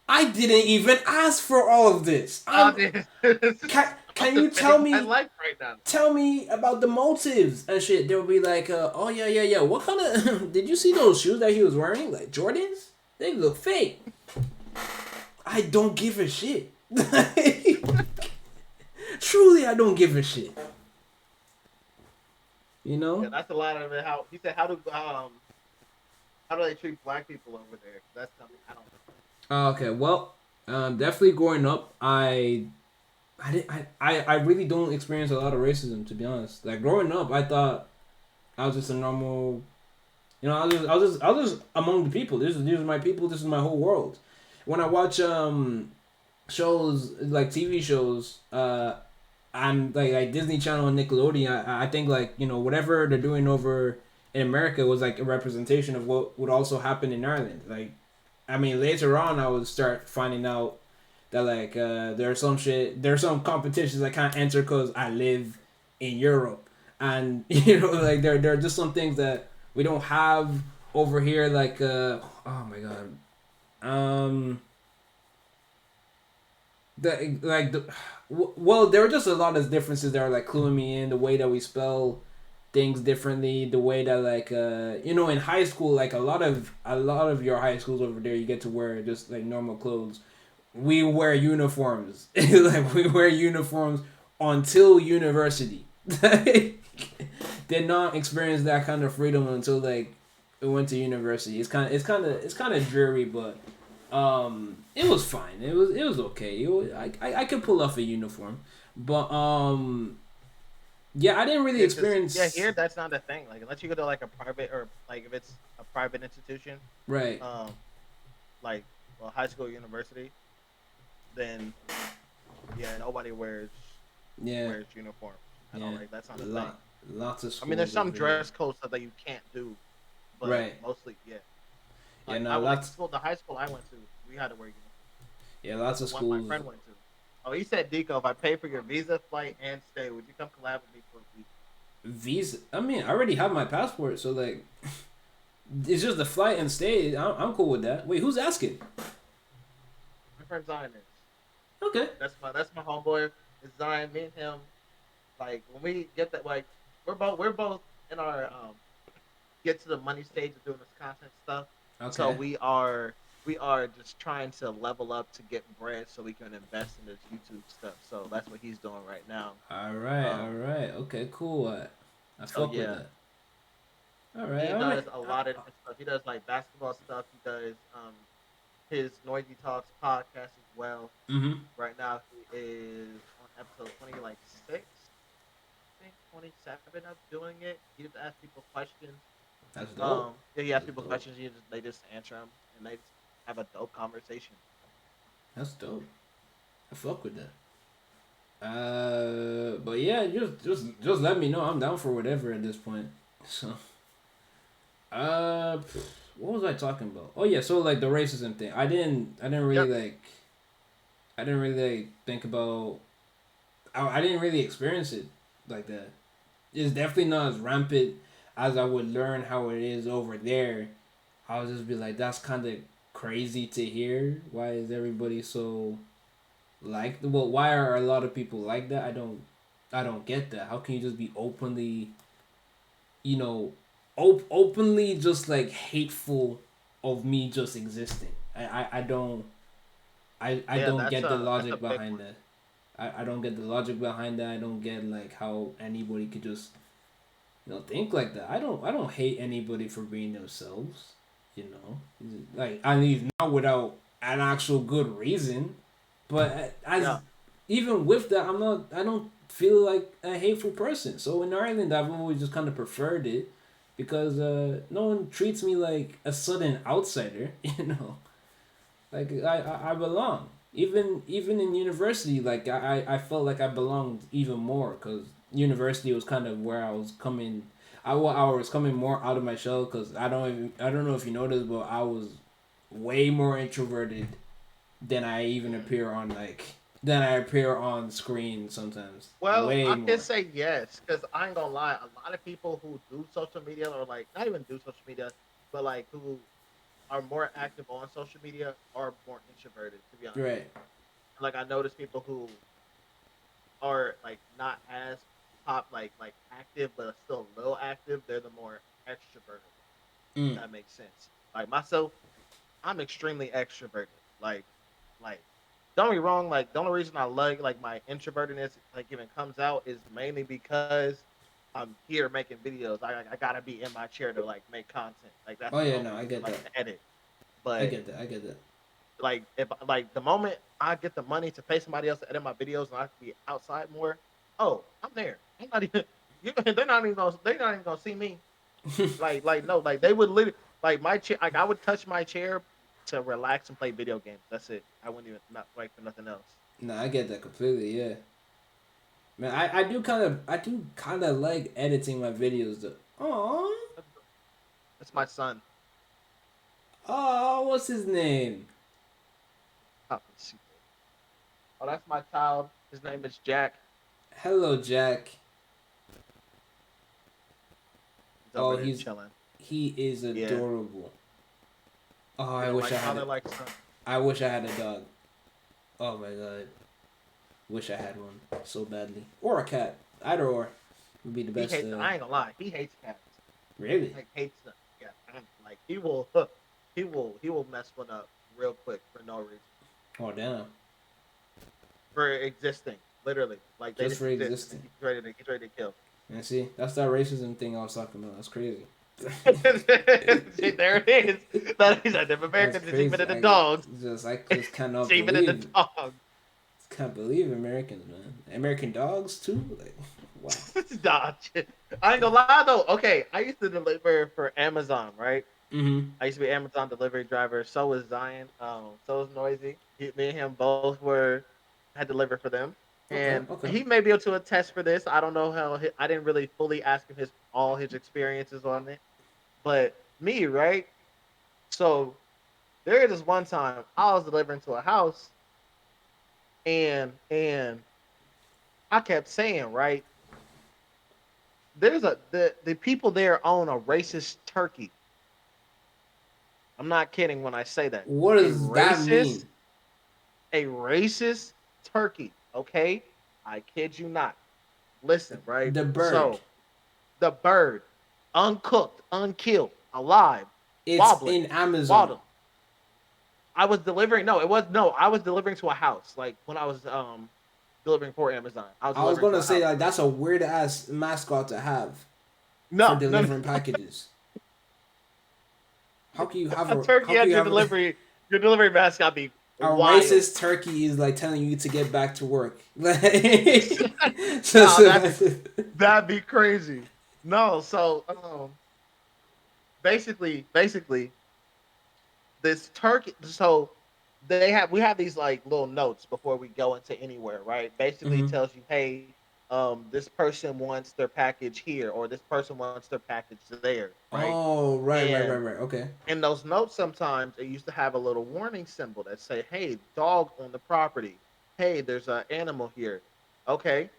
S2: I didn't even ask for all of this.
S1: Oh, dude.
S2: Can
S1: The
S2: you tell
S1: thing I
S2: me
S1: like right now.
S2: tell me about the motives and shit? They'll be like, oh yeah. What kind of did you see those shoes that he was wearing? Like Jordans? They look fake. I don't give a shit. Truly, I don't give a shit. You
S1: Yeah,
S2: know?
S1: that's a lot of it. How he said, how do they treat black people over there? That's something I don't know.
S2: Okay, well, definitely growing up, I really don't experience a lot of racism, to be honest. Like growing up, I thought I was just a normal, you know, I was just among the people. These are my people. This is my whole world. When I watch shows like TV shows, I'm like Disney Channel and Nickelodeon. I think like you know whatever they're doing over in America was like a representation of what would also happen in Ireland. Like, I mean, later on I would start finding out that like there's some competitions I can't enter because I live in Europe, and you know like there are just some things that we don't have over here. Like oh my god, um the like the well there were just a lot of differences that are like cluing me in the way that we spell things differently, the way that like you know in high school like a lot of your high schools over there you get to wear just like normal clothes. We wear uniforms. Like we wear uniforms until university. Did not experience that kind of freedom until like we went to university. It's kind of dreary, but it was fine. It was okay. I could pull off a uniform, but yeah, I didn't really
S1: Yeah, cause yeah,
S2: experience.
S1: here that's not a thing. Like unless you go to like a private or like if it's a private institution,
S2: Right.
S1: um, like well, high school, university, then yeah, nobody
S2: Yeah,
S1: wears uniforms at all.
S2: yeah.
S1: Like that's not a thing.
S2: Lot, lots of
S1: I mean, there's
S2: schools
S1: some
S2: over here.
S1: dress codes that you can't do, but
S2: Right.
S1: mostly, yeah.
S2: Yeah,
S1: Like
S2: no,
S1: I like
S2: lots.
S1: the high school I went to, we had to wear uniforms.
S2: Yeah, lots
S1: The
S2: of
S1: one my
S2: schools.
S1: friend went to. Oh, he said, Deco, if I pay for your visa, flight, and stay, would you come collab with me for a week?
S2: Visa. I mean, I already have my passport, so like, it's just the flight and stay. I'm cool with that. Wait, who's asking?
S1: My friend Zion is.
S2: Okay.
S1: That's my homeboy. It's Zion. Me and him. Like when we get that, like we're both in our get to the money stage of doing this content stuff. So
S2: Okay.
S1: we are just trying to level up to get bread so we can invest in this YouTube stuff. So that's what he's doing right now.
S2: All right. All
S1: Um,
S2: right. Okay. Cool. I
S1: so
S2: fuck with
S1: yeah,
S2: that. All right.
S1: he
S2: I mean,
S1: does a lot of different stuff. He does like basketball stuff. He does his Noisy Talks podcast as well.
S2: mm-hmm.
S1: Right now he is on episode 20 like six, I think 27 of doing it. He just asks people questions.
S2: That's dope.
S1: Yeah, he asks
S2: That's
S1: people
S2: dope.
S1: questions. They just answer them, and they just have a dope conversation.
S2: That's dope. I fuck with that. But yeah, just let me know. I'm down for whatever at this point. So, what was I talking about? Oh yeah, so like the racism thing. I didn't really
S1: Yep.
S2: like. I didn't really like think about. I didn't really experience it like that. It's definitely not as rampant as I would learn how it is over there. I'll just be like, that's kind of crazy to hear. Why is everybody so like? Well, why are a lot of people like that? I don't get that. How can you just be openly, you know, openly just like hateful of me just existing? I don't. I
S1: Yeah,
S2: don't get the
S1: that's a
S2: logic
S1: big
S2: behind
S1: one.
S2: that. I don't get the logic behind that. I don't get like how anybody could just think like that. I don't hate anybody for being themselves. You know, like I mean not without an actual good reason, but as
S1: Yeah,
S2: even with that, I'm not. I don't feel like a hateful person. So in Ireland, I've always just kind of preferred it because no one treats me like a sudden outsider. Like I belong. Even in university, like I felt like I belonged even more because university was kind of where I was coming. I was coming more out of my shell because I don't know if you noticed, but I was way more introverted than I even
S1: mm.
S2: appear on than I appear on screen sometimes.
S1: Well,
S2: Way
S1: I can
S2: more.
S1: say yes because I ain't gonna lie. A lot of people who do social media or like not even do social media, but like who are more active on social media are more introverted. To be honest,
S2: Right.
S1: like I notice people who are like not as pop like active but are still a little active. They're the more extroverted ones. If
S2: Mm.
S1: that makes sense. Like myself, I'm extremely extroverted. Like, like, don't get me wrong. Like, the only reason I like my introvertedness like even comes out is mainly because I'm here making videos. I gotta be in my chair to like make content. Like that's
S2: Oh
S1: the
S2: yeah,
S1: only
S2: no, I
S1: reason.
S2: get
S1: Like
S2: that.
S1: to edit.
S2: I
S1: But
S2: get that. I get that.
S1: like if like the moment I get the money to pay somebody else to edit my videos and I can be outside more, oh, I'm there. I'm not even. They're not even gonna see me. Like no, like they would literally like my chair. Like I would touch my chair to relax and play video games. That's it. I wouldn't even not like for nothing else.
S2: No, I get that completely. Yeah. Man, I do kind of like editing my videos though. Aww.
S1: That's my son.
S2: Oh, what's his name?
S1: Oh, oh, that's my child. His name is Jack.
S2: Hello, Jack.
S1: He's
S2: Oh,
S1: over there chilling.
S2: he is
S1: Yeah,
S2: adorable. Oh,
S1: you know, like father, like son.
S2: I wish I had a dog. Oh my god, wish I had one so badly, or a cat. Either or would be the
S1: He
S2: best.
S1: hates. I ain't gonna lie. He hates cats.
S2: Really?
S1: Like hates them. Yeah, like he will. He will mess one up real quick for no reason.
S2: Oh damn,
S1: For existing, literally. Like they
S2: just
S1: just
S2: for
S1: exist. And
S2: existing.
S1: he's ready to kill.
S2: And see, that's that racism thing I was talking about. That's crazy.
S1: See, there it is. That is Native
S2: That's
S1: Americans is even
S2: crazy.
S1: in the dogs.
S2: I just cannot
S1: It's even in the
S2: believe.
S1: dogs.
S2: Can't believe Americans, man. American dogs too. Like, wow.
S1: Dodge. I ain't gonna lie though. Okay, I used to deliver for Amazon, right?
S2: Mm-hmm.
S1: I used to be an Amazon delivery driver. So was Zion. So was Noisy. Me and him both were had delivered for them,
S2: Okay.
S1: and
S2: Okay.
S1: he may be able to attest for this. I don't know how. I didn't really fully ask him his all his experiences on it, but me, right? So there is this one time I was delivering to a house, and I kept saying, right, there's the people there own a racist turkey. I'm not kidding when I say that.
S2: What
S1: A
S2: does that
S1: racist
S2: mean?
S1: a racist turkey. Okay, I kid you not. Listen, right?
S2: The bird.
S1: So the bird, uncooked, unkilled, alive,
S2: It's
S1: wobbling,
S2: in Amazon.
S1: waddle. I was delivering. No, it was no. I was delivering to a house. Like when I was delivering for Amazon, I was
S2: I was
S1: delivering to
S2: gonna
S1: a
S2: say
S1: house.
S2: like
S1: Right?
S2: that's a weird ass mascot to have for
S1: No, no, no.
S2: delivering packages. How can you have
S1: A turkey
S2: how can
S1: at
S2: you
S1: your
S2: have
S1: delivery. Your delivery mascot be
S2: a
S1: wild.
S2: racist turkey is like telling you to get back to work. Like,
S1: No,
S2: that's
S1: that'd be crazy. No, so basically this turkey. So we have these like little notes before we go into anywhere, right? Basically, it
S2: mm-hmm.
S1: tells you, hey, this person wants their package here, or this person wants their package there, right?
S2: Oh,
S1: And
S2: right. Okay.
S1: in those notes, sometimes it used to have a little warning symbol that say, hey, dog on the property. Hey, there's an animal here. Okay.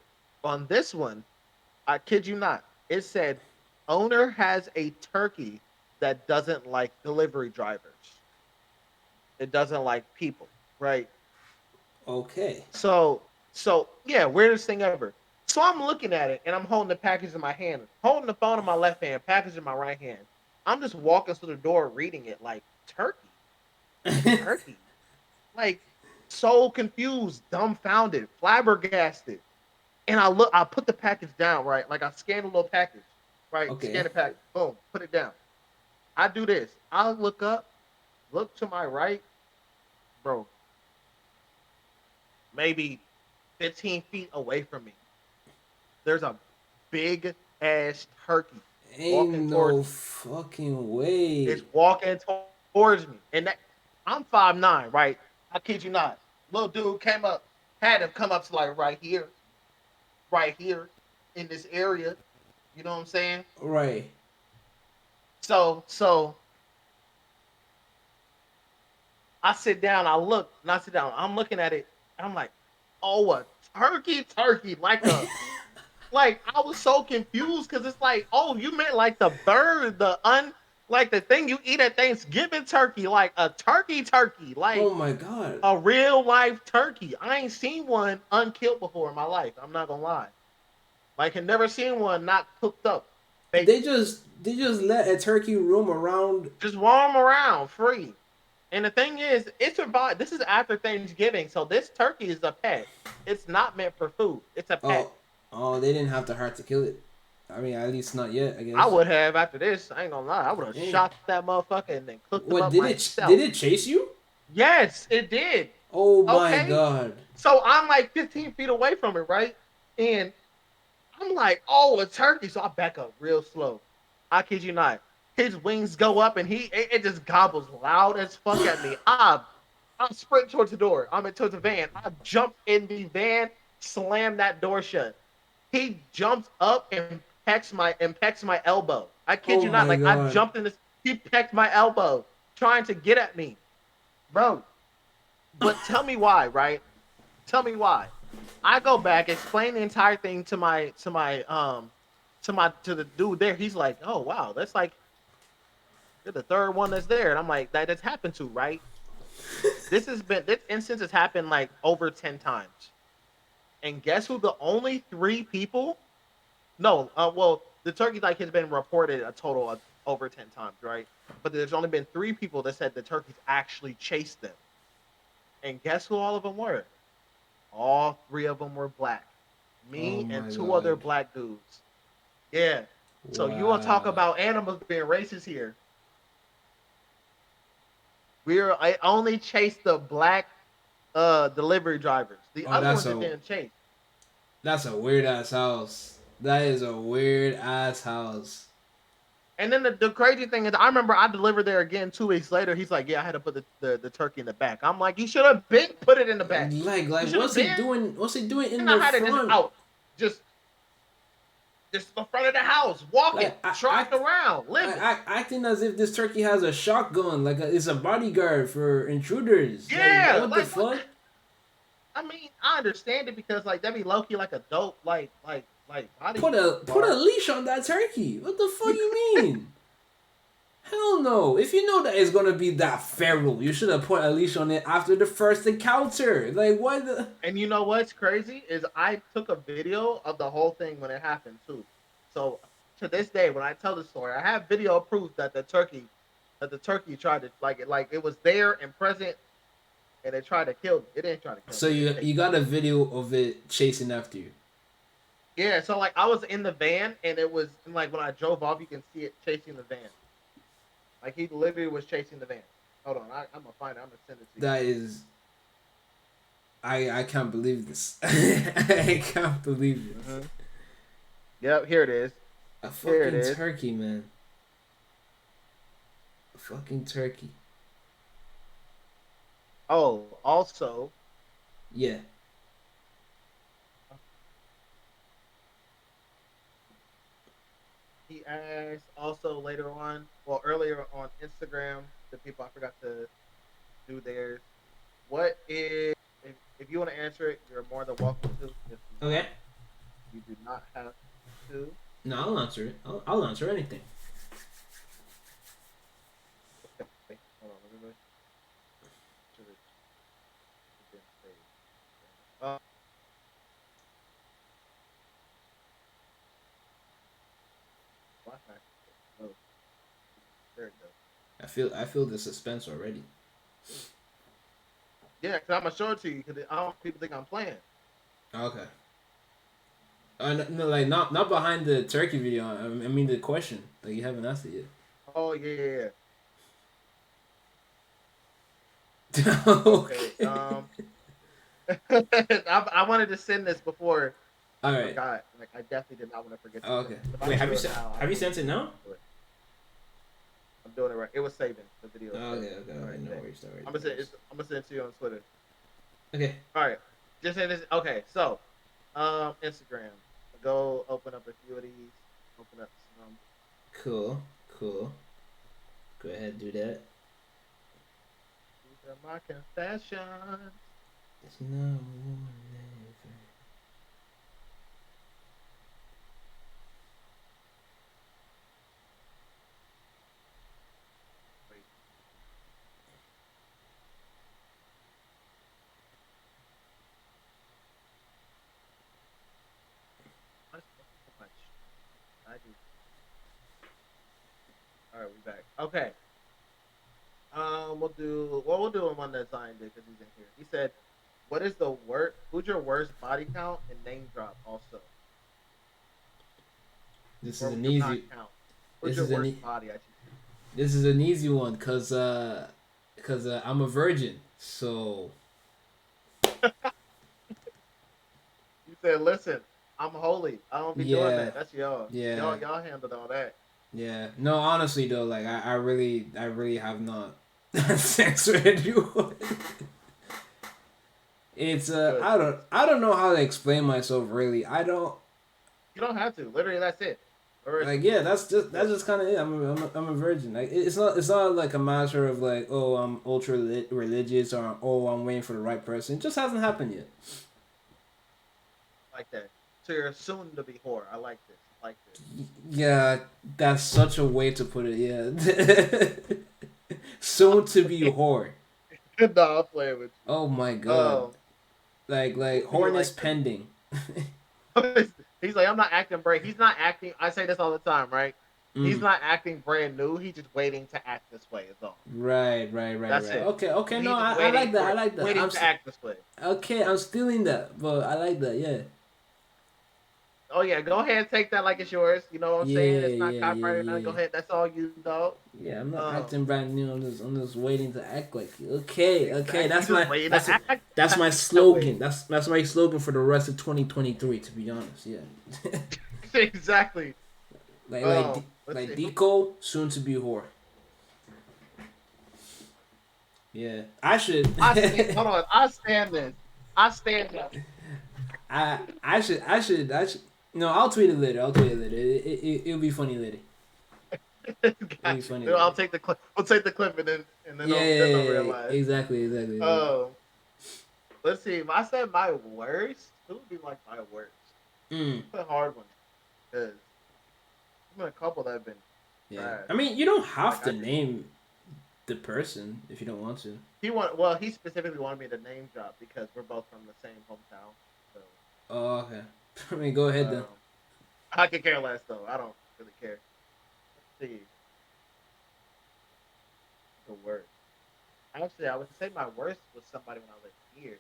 S1: On this one, I kid you not, it said owner has a turkey that doesn't like delivery drivers. It doesn't like people, right?
S2: Okay.
S1: So yeah, weirdest thing ever. So I'm looking at it and I'm holding the package in my hand, holding the phone in my left hand, package in my right hand. I'm just walking through the door reading it like turkey, turkey. Like so confused, dumbfounded, flabbergasted. And I put the package down, right? Like I scan the little package, right? Scan
S2: Okay.
S1: the package, boom, put it down. I do this. I look up, look to my right, bro, maybe 15 feet away from me. There's a big ass turkey
S2: Ain't
S1: walking towards
S2: no
S1: me.
S2: fucking
S1: It's
S2: way.
S1: walking towards me. And that I'm 5'9", right? I kid you not. Little dude came up, had him come up to like right here in this area. You know what I'm saying?
S2: Right.
S1: So I sit down, I look, and I sit down. I'm looking at it, and I'm like, oh, a turkey, like I was so confused because it's like, oh, you meant like the bird, like the thing you eat at Thanksgiving turkey, like a turkey,
S2: Oh
S1: like
S2: my god.
S1: a real life turkey. I ain't seen one unkilled before in my life. I'm not gonna lie. Like, I never seen one not cooked up,
S2: They
S1: bacon,
S2: just they just let a turkey roam around.
S1: just roam around free. And the thing is, it survived. This is after Thanksgiving, so this turkey is a pet. It's not meant for food. It's a pet.
S2: Oh, oh, they didn't have the heart to kill it. I mean, at least not yet. I
S1: I
S2: guess.
S1: would have after this. I ain't gonna lie. I would have
S2: Dang.
S1: shot that motherfucker and then cooked him
S2: What
S1: up
S2: did it? Did
S1: myself.
S2: it chase you?
S1: Yes, it did.
S2: Oh my
S1: Okay.
S2: god.
S1: So I'm like 15 feet away from it, right? And I'm like, oh, a turkey. So I back up real slow. I kid you not. His wings go up and it just gobbles loud as fuck at me. I sprint towards the door. I'm in towards the van. I jump in the van, slam that door shut. He jumps up and pecks my elbow. I kid
S2: Oh
S1: you not.
S2: my
S1: Like I
S2: god.
S1: jumped in this. He pecked my elbow, trying to get at me, bro. But tell me why, right? Tell me why. I go back, explain the entire thing to the dude there. He's like, "Oh wow, that's like you're the third one that's there." And I'm like, "That's happened to, right?" This instance has happened like over 10 times. And guess who the only three people? No, well, the turkey like has been reported a total of over 10 times, right? But there's only been three people that said the turkeys actually chased them. And guess who all of them were? All three of them were black.
S2: Oh
S1: Me and
S2: my
S1: two other
S2: god.
S1: black dudes. Yeah. So you want to talk
S2: Wow.
S1: about animals being racist here? I only chased the black delivery drivers. The
S2: Oh,
S1: other ones it didn't chase.
S2: that's a weird ass house. That is a weird ass house.
S1: And then the crazy thing is, I remember I delivered there again 2 weeks later. He's like, "Yeah, I had to put the turkey in the back." I'm like, "You should have been put it in the back. You
S2: Like
S1: should have
S2: what's he
S1: been.
S2: doing? What's he doing in
S1: I
S2: the
S1: had it just
S2: front?
S1: out, just just the front of the house, walking,
S2: Like
S1: trotting around, living.
S2: acting as if this turkey has a shotgun, like it's a bodyguard for intruders. Like
S1: Yeah,
S2: what the
S1: like what?
S2: fuck?
S1: I mean, I understand it because like that'd be low key like a dope like
S2: Put a
S1: bodyguard.
S2: leash on that turkey. What the fuck
S1: You
S2: you
S1: could,
S2: mean? Hell no. If you know that it's gonna be that feral, you should have put a leash on it after the first encounter. Like what the
S1: and you know what's crazy is I took a video of the whole thing when it happened too. So to this day, when I tell the story, I have video proof that the turkey tried to like it was there and present, and it tried to kill me. It didn't try to kill
S2: So
S1: me. It didn't take
S2: you
S1: me
S2: got a
S1: out.
S2: video of it chasing after you.
S1: Yeah, so like I was in the van, and it was and, like when I drove off, you can see it chasing the van. Like he literally was chasing the van. Hold on, I'm gonna find it. I'm gonna send it to you.
S2: That is I can't believe this. I can't believe this.
S1: Mm-hmm. Yep, here it is.
S2: A
S1: Here it
S2: fucking
S1: is.
S2: turkey, man. A fucking turkey.
S1: Oh, also,
S2: Yeah.
S1: he asked also later on, well, earlier on Instagram, the people I forgot to do theirs. What is if you want to answer it, you're more than welcome to. If
S2: Okay.
S1: not, you do not have to.
S2: No, I'll answer it. I'll answer anything.
S1: Okay, hold on, let me make sure that it didn't say. Wi-Fi. Oh, there it goes.
S2: I feel the suspense already.
S1: Yeah, because I'm gonna show it to you because I don't want people think I'm playing.
S2: Okay. No, like not behind the turkey video. I mean the question. Like you haven't asked it
S1: Oh yeah.
S2: yet.
S1: Okay.
S2: Okay.
S1: I wanted to send this before
S2: All
S1: I
S2: right.
S1: forgot. Like I definitely did not want to forget to send
S2: Okay.
S1: it. If I
S2: Wait,
S1: don't do it now, I
S2: have you
S1: don't
S2: sent it now?
S1: do it. I'm doing it right. It was saving. The video was saving.
S2: Okay. Okay.
S1: All
S2: Okay.
S1: right,
S2: No
S1: thanks.
S2: worries. No worries.
S1: I'm
S2: No
S1: gonna send
S2: worries.
S1: I'm gonna send it to you on Twitter.
S2: Okay.
S1: All right. Just say this. Okay. So, Instagram. Go open up a few of these. Open up some.
S2: Cool. Cool. Go ahead. Do that.
S1: These are my confessions.
S2: There's no one ever.
S1: Wait. What's so much? I do. All right, we back. Okay. We'll do one that Zion did because he's in here. He said, "What is the worst? Who's your worst body count and name drop also,
S2: This is
S1: or
S2: an
S1: do not
S2: easy.
S1: count? Who's
S2: This
S1: your
S2: is
S1: worst body? I should say.
S2: this is an easy one cause I'm a virgin. So
S1: You said, listen, I'm holy. I don't be doing
S2: yeah,
S1: that. That's y'all.
S2: yeah,
S1: Y'all handled all that.
S2: yeah. No, honestly though, like I really have not sex with anyone. It's
S1: Good.
S2: I don't know how to explain myself really. I don't
S1: You don't have to. Literally, that's it. Virgin.
S2: like yeah.
S1: Yeah.
S2: That's just kind of it. I'm a virgin. Like it's not like a matter of like oh I'm ultra religious or oh I'm waiting for the right person. It just hasn't happened yet.
S1: Like that. So you're soon to be whore. I like this. I like this.
S2: Yeah, that's such a way to put it. Yeah, soon to be whore.
S1: No, I'm playing with
S2: Oh my
S1: you.
S2: god, like
S1: Who do you
S2: whoreness
S1: like the
S2: pending.
S1: He's like, I'm not acting brand. He's not acting. I say this all the time, right? He's
S2: Mm.
S1: not acting brand new. He's just waiting to act this way. Is all.
S2: Right.
S1: That's it.
S2: Okay, okay. No,
S1: He's just
S2: I
S1: waiting
S2: like that.
S1: for
S2: I
S1: it,
S2: like that.
S1: waiting to act this way.
S2: Okay. I'm stealing that, but I like that. Yeah.
S1: Oh yeah, go ahead and take that like it's yours. You know what I'm saying? It's not copyrighted. Or nothing. Go
S2: Yeah.
S1: ahead. That's all you know.
S2: Yeah, I'm not
S1: Um,
S2: acting brand new. I'm just waiting to act like you. Okay, okay.
S1: exactly. You just waiting to act
S2: That's my
S1: that way.
S2: slogan. That's my slogan for the rest of 2023. To be honest, yeah.
S1: Exactly.
S2: like
S1: Let's Let's
S2: Like
S1: see. Who,
S2: Deco, soon to be whore. Yeah, I should.
S1: I stand. Hold on. I stand this. I stand this.
S2: I should. No, I'll tweet it later. I'll tweet it later. It'll be funny later. It'll be
S1: Got you.
S2: funny
S1: I'll
S2: later.
S1: take the clip. We'll take the clip and then
S2: Yeah, yeah,
S1: they'll
S2: yeah, yeah.
S1: realize.
S2: Exactly, exactly, exactly.
S1: Um, let's see. If I said my worst, who would be like my worst?
S2: Mm,
S1: It's a hard one because there's been a couple that have been
S2: yeah.
S1: trash.
S2: I mean, you don't have
S1: Like I
S2: to
S1: just
S2: name the person if you don't want to.
S1: he specifically wanted me to name drop because we're both from the same hometown. So
S2: Oh, okay. I mean, go ahead then.
S1: um, I could care less though. I don't really care. Let's see the worst. Actually, I would say my worst was somebody when I lived here.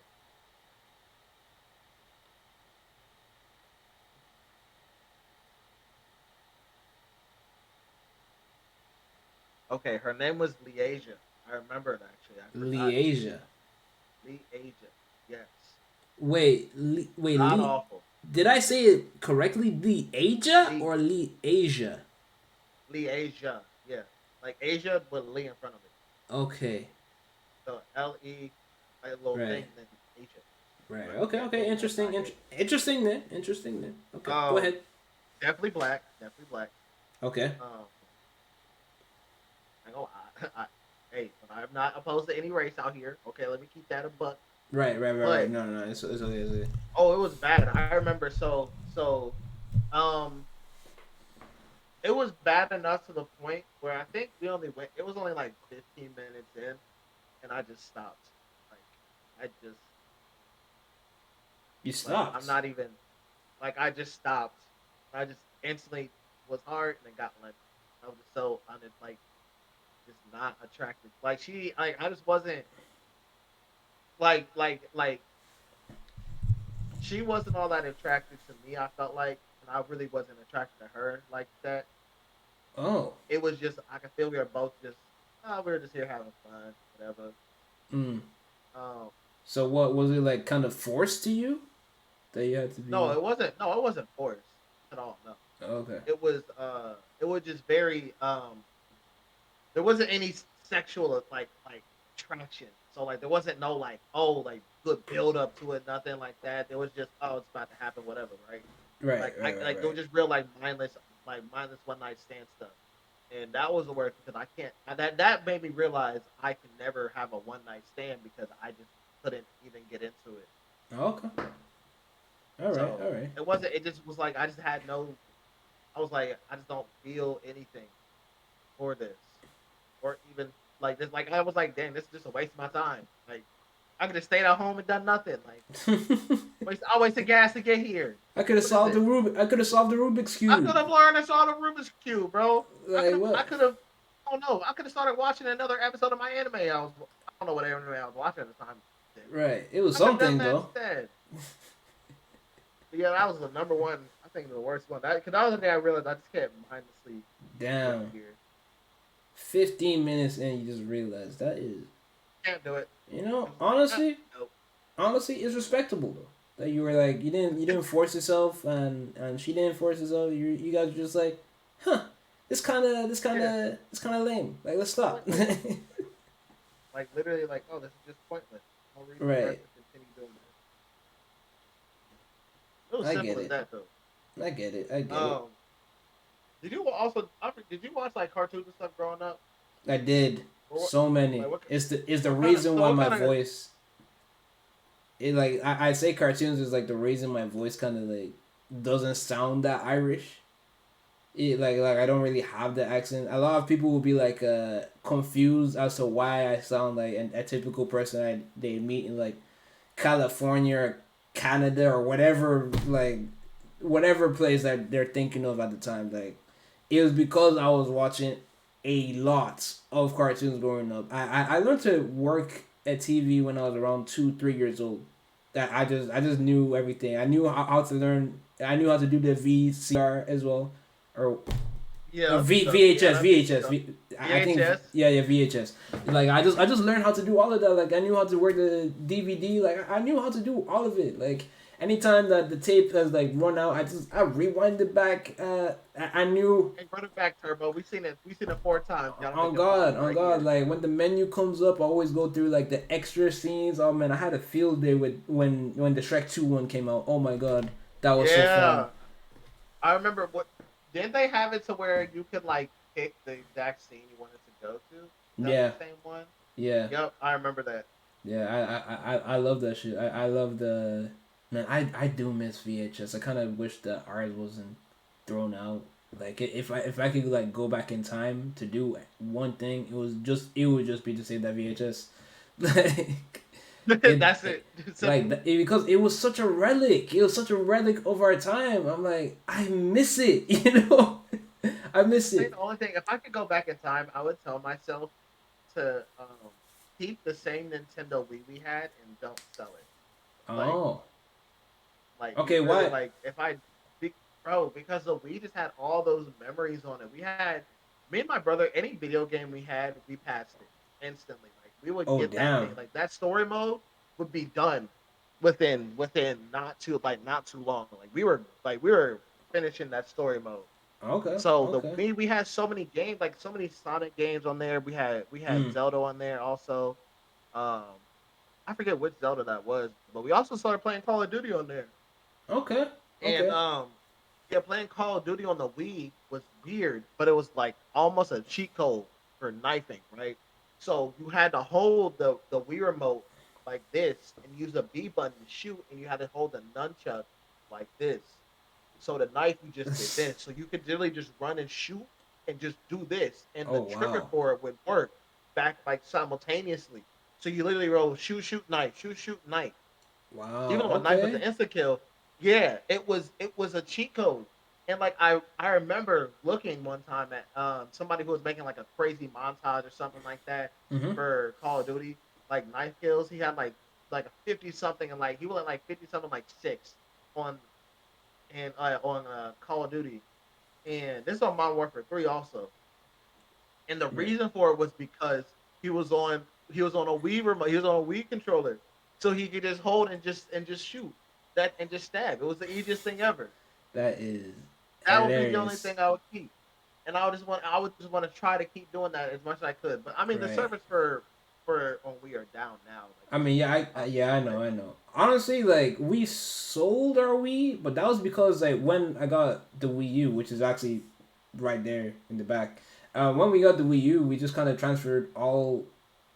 S1: Okay, her name was Leasia. I remember it actually. I forgot it.
S2: Leasia.
S1: Leasia. Yes.
S2: Wait,
S1: God awful.
S2: Did I say it correctly? Leasia
S1: Lee
S2: or Leasia?
S1: Leasia. Yeah. Like Asia with Lee in front of it.
S2: Okay.
S1: So LE like a little
S2: Right.
S1: thing and then Asia.
S2: Right.
S1: But
S2: Okay.
S1: yeah,
S2: Okay.
S1: boom, that's
S2: Interesting.
S1: not it.
S2: Interesting then. Interesting then. Okay. Go
S1: Um
S2: ahead.
S1: definitely black. Definitely black.
S2: Okay.
S1: I go hey, but I'm not opposed to any race out here. Okay, let me keep that a buck.
S2: Right. Right. Right. Right.
S1: But
S2: No. No. No. It's okay. It's okay.
S1: oh, it was bad. I remember um it was bad enough to the point where I think we only went it was only like 15 minutes in and I just stopped. Like I just
S2: You
S1: like I'm
S2: stopped.
S1: not even like I just stopped. I just instantly was hard and then got limp. I was just so like just not attracted. Like she like I just wasn't like she wasn't all that attracted to me, I felt like, and I really wasn't attracted to her like that.
S2: Oh.
S1: It was just I could feel we were both just oh, we were just here having fun, whatever.
S2: Mm.
S1: Um
S2: So what was it like? Kind of forced to you that you had to
S1: no,
S2: be.
S1: it wasn't forced at all, no.
S2: Okay.
S1: It was just very there wasn't any sexual like attraction. So like there wasn't no like oh like good build up to it, nothing like that. There was just oh it's about to happen, whatever, right?
S2: Right. Right. Right.
S1: Like it was
S2: Right.
S1: just real like mindless one night stand stuff. And that was the worst because I can't that made me realize I can never have a one night stand because I just couldn't even get into it.
S2: Okay. All right.
S1: So
S2: All right.
S1: it just was like I just had no I was like I just don't feel anything for this. Or even like this like I was like, dang, this is just a waste of my time. Like I could have stayed at home and done nothing. Like I wasted gas to get here.
S2: I could have
S1: What is
S2: solved the
S1: this?
S2: Rubik. I could have solved the Rubik's
S1: I could
S2: cube.
S1: have learned to solve the Rubik's Cube, bro.
S2: Like
S1: I
S2: what?
S1: could have I don't know. I could have started watching another episode of my anime. I don't know what anime I was watching at the time.
S2: Right. It was
S1: I could have done
S2: something
S1: that
S2: though.
S1: instead. But yeah, that was the number one. I think the worst one. Because that was the day I realized I just can't mindlessly be out
S2: Damn.
S1: here.
S2: 15 minutes and you just realized that is.
S1: Can't do it.
S2: You know,
S1: I'm like,
S2: honestly,
S1: nope.
S2: honestly, it's respectable though. That you were like you didn't force yourself and she didn't force herself. You guys were just like, huh,
S1: Yeah.
S2: this kind of lame. Like let's stop.
S1: Like literally, like oh, this is just pointless. No reason for us
S2: Right.
S1: to continue doing this. It was
S2: I get
S1: simple as
S2: it.
S1: that though.
S2: I get it. I get it.
S1: Um, did you watch like cartoons and stuff growing up?
S2: I did
S1: Or what?
S2: so many.
S1: Like
S2: It's the
S1: what kind of?
S2: reason
S1: So
S2: why
S1: what
S2: my
S1: kind of?
S2: voice. It like I say cartoons is like the reason my voice kind of like doesn't sound that Irish. It like I don't really have the accent. A lot of people will be like confused as to why I sound like a typical person they meet in like California or Canada or whatever place that they're thinking of at the time. Like it was because I was watching a lot of cartoons growing up. I learned to work at TV when I was around 2 3 years old. That I just knew everything. I knew how to learn. I knew how to do the VCR as well, or
S1: Yeah, yeah,
S2: VHS
S1: that's good stuff.
S2: I think
S1: VHS.
S2: yeah VHS. Like I just learned how to do all of that. Like I knew how to work the DVD. Like I knew how to do all of it. Like anytime that the tape has like run out, I rewind it back. I knew.
S1: Hey, run it back, Turbo. We seen it. We seen it 4 times. Gotta make
S2: On
S1: it five
S2: God, on
S1: right
S2: God,
S1: here.
S2: like when the menu comes up, I always go through like the extra scenes. Oh man, I had a field day with when the Shrek 2 one came out. Oh my God, that was so fun.
S1: Yeah, I remember what. Didn't they have it to where you could like pick the exact scene you wanted to go to? Is that the
S2: Yeah,
S1: same one?
S2: yeah,
S1: Yep, I remember that.
S2: yeah. I love that shit. I love the man. I do miss VHS. I kind of wish the ours wasn't thrown out. Like if I could like go back in time to do one thing, it would just be to save that VHS. Like
S1: That's
S2: it
S1: it. Simple.
S2: because it was such a relic. It was such a relic of our time. I'm like, I miss it. You know, I miss
S1: I think
S2: it.
S1: the only thing, if I could go back in time, I would tell myself to keep the same Nintendo Wii we had and don't sell it. Like,
S2: Oh,
S1: you
S2: okay.
S1: really
S2: What?
S1: like if I, bro, because the Wii just had all those memories on it. We had me and my brother. Any video game we had, we passed it instantly. Like we would
S2: Oh,
S1: get that thing.
S2: damn.
S1: Like that story mode would be done within not too long. Like we were finishing that story mode.
S2: Okay,
S1: So the
S2: okay.
S1: we had so many games, like so many Sonic games on there. We had
S2: Mm.
S1: Zelda on there also. Um, I forget which Zelda that was, but we also started playing Call of Duty on there.
S2: Okay,
S1: And
S2: okay.
S1: yeah, playing Call of Duty on the Wii was weird, but it was like almost a cheat code for knifing, right? So you had to hold the Wii remote like this and use the B button to shoot, and you had to hold the nunchuck like this. So the knife you just did this, so you could literally just run and shoot and just do this, and the
S2: Oh,
S1: trigger
S2: wow.
S1: for it would work back like simultaneously. So you literally roll shoot knife even
S2: Wow.
S1: on a knife with the
S2: Okay.
S1: insta kill, yeah, it was a cheat code. And like I remember looking one time at somebody who was making like a crazy montage or something like that
S2: Mm-hmm.
S1: for Call of Duty, like knife kills. He had like a 50 something and like he was like 50 something like six on and on Call of Duty. And this is on Modern Warfare 3 also. And the
S2: Yeah.
S1: reason for it was because he was on a Wii remote, he was on a Wii controller, so he could just hold and just shoot that and just stab. It was the easiest thing ever.
S2: That is
S1: That would be the only
S2: hilarious.
S1: thing I would keep, and I would just want to try to keep doing that as much as I could. But I mean, the
S2: Right.
S1: servers for on Wii are down now. Like
S2: I
S1: it's
S2: mean, yeah,
S1: impossible to
S2: I
S1: play.
S2: know, I know. Honestly, like we sold our Wii, but that was because like when I got the Wii U, which is actually right there in the back. When we got the Wii U, we just kind of transferred all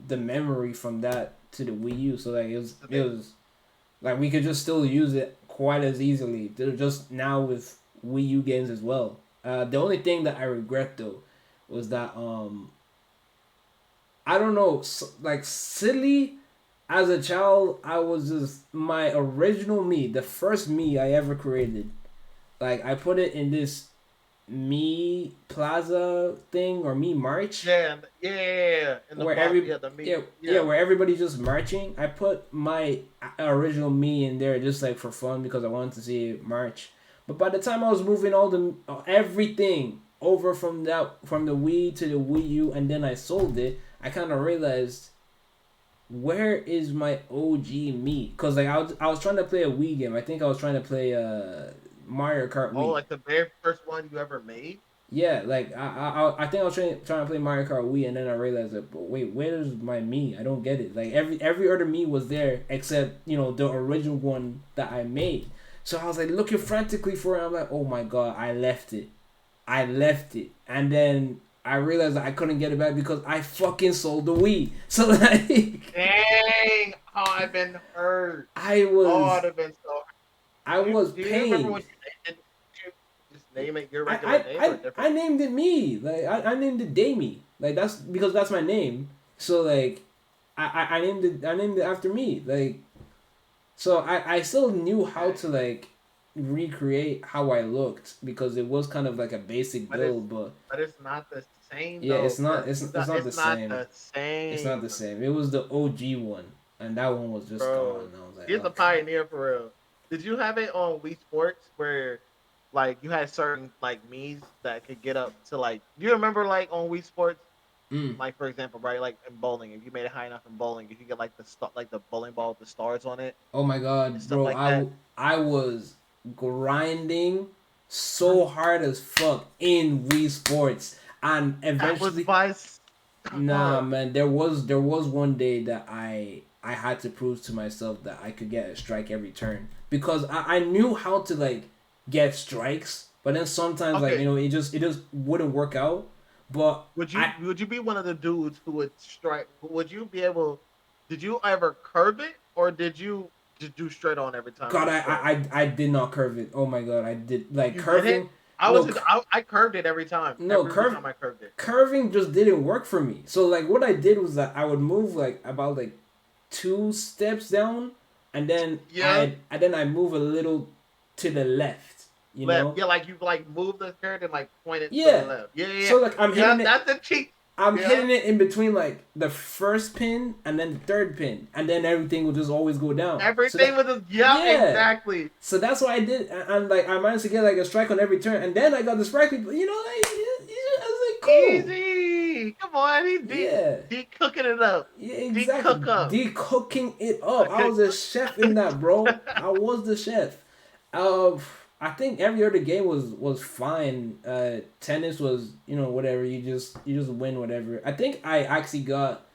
S2: the memory from that to the Wii U, so like
S1: So
S2: it
S1: they,
S2: was like we could just still use it quite as easily. They're just now with Wii U games as well. The only thing that I regret though was that I don't know, like silly as a child, I was just my original me, the first me I ever created. Like I put it in this me plaza thing or me march
S1: yeah, yeah, in the
S2: where
S1: plaza,
S2: every
S1: yeah, the
S2: yeah
S1: meat,
S2: yeah
S1: yeah.
S2: where everybody's just marching. I put my original me in there just like for fun because I wanted to see it march. But by the time I was moving all the everything over from the Wii to the Wii U and then I sold it, I kind of realized where is my OG me? Cause like I was trying to play a Wii game. I think I was trying to play Mario Kart
S1: Oh,
S2: Wii.
S1: like the very first one you ever made.
S2: Yeah, like I think I was trying to play Mario Kart Wii, and then I realized that, but wait, where's my me? I don't get it. Like every other me was there except the original one that I made. So I was like looking frantically for it. I'm like, oh my god, I left it, and then I realized that I couldn't get it back because I fucking sold the Wii. So like
S1: Dang! Oh, I've been hurt.
S2: I
S1: Oh, I'd
S2: was
S1: have been so.
S2: I was
S1: Do you remember
S2: pained.
S1: what you named it? Did you just name it your
S2: I
S1: regular name
S2: I,
S1: or a
S2: I,
S1: different
S2: I
S1: name?
S2: named it me. Like I named it Damie. Like that's because that's my name. So like I named it after me. Like so I still knew how
S1: Okay,
S2: to like recreate how I looked because it was kind of like a basic
S1: but it's
S2: build, but
S1: but it's not the same
S2: yeah,
S1: though, because
S2: it's not the
S1: it's not
S2: same.
S1: the
S2: It's not
S1: same,
S2: the same. It was the OG one, and that one was just gone.
S1: bro.
S2: And I was like,
S1: He's a
S2: okay.
S1: pioneer for real. Did you have it on Wii Sports where like you had certain like me's that could get up to like? Do you remember like on Wii Sports?
S2: Mm.
S1: Like for example, right? Like in bowling, if you made it high enough in bowling, if you get like like the bowling ball with the stars on it
S2: Oh my
S1: and
S2: god,
S1: stuff
S2: bro!
S1: like that.
S2: I was grinding so
S1: Honey,
S2: hard as fuck in Wii Sports, and
S1: that was
S2: eventually,
S1: my
S2: nah,
S1: summer.
S2: man. There was one day that I had to prove to myself that I could get a strike every turn because I knew how to like get strikes, but then sometimes like
S1: Okay,
S2: it just wouldn't work out. But I
S1: would you be one of the dudes who would strike? Would you be able? Did you ever curve it, or did you just do straight on every time
S2: God,
S1: for sure?
S2: I did not curve it. Oh my god, I did like
S1: You did it.
S2: curving. No,
S1: I curved it every time.
S2: no
S1: Every
S2: curve
S1: time I curved it.
S2: curving just didn't work for me. So like what I did was that I would move like about like 2 steps down,
S1: Yeah,
S2: and then I move a little to the left. You
S1: left.
S2: know?
S1: Yeah, like you like move the curve and like point it to the
S2: Yeah.
S1: left. Yeah, yeah,
S2: So like
S1: yeah. Yeah, that's a cheat.
S2: I'm
S1: Yeah,
S2: hitting it in between like the first pin and then the third pin, and then everything will just always go down. So
S1: everything
S2: that
S1: with a yeah,
S2: yeah.
S1: exactly.
S2: So that's what I did, and like I managed to get like a strike on every turn, and then I got the strike. You know, like I was like, cool,
S1: Easy. Come on, he
S2: yeah,
S1: de cooking it up.
S2: yeah,
S1: De
S2: exactly.
S1: cook up.
S2: Decooking it up. I
S1: Okay.
S2: was a chef in that, bro. I was the chef. Uh, I think every other game was fine. Tennis was whatever. You just win whatever. I think I actually got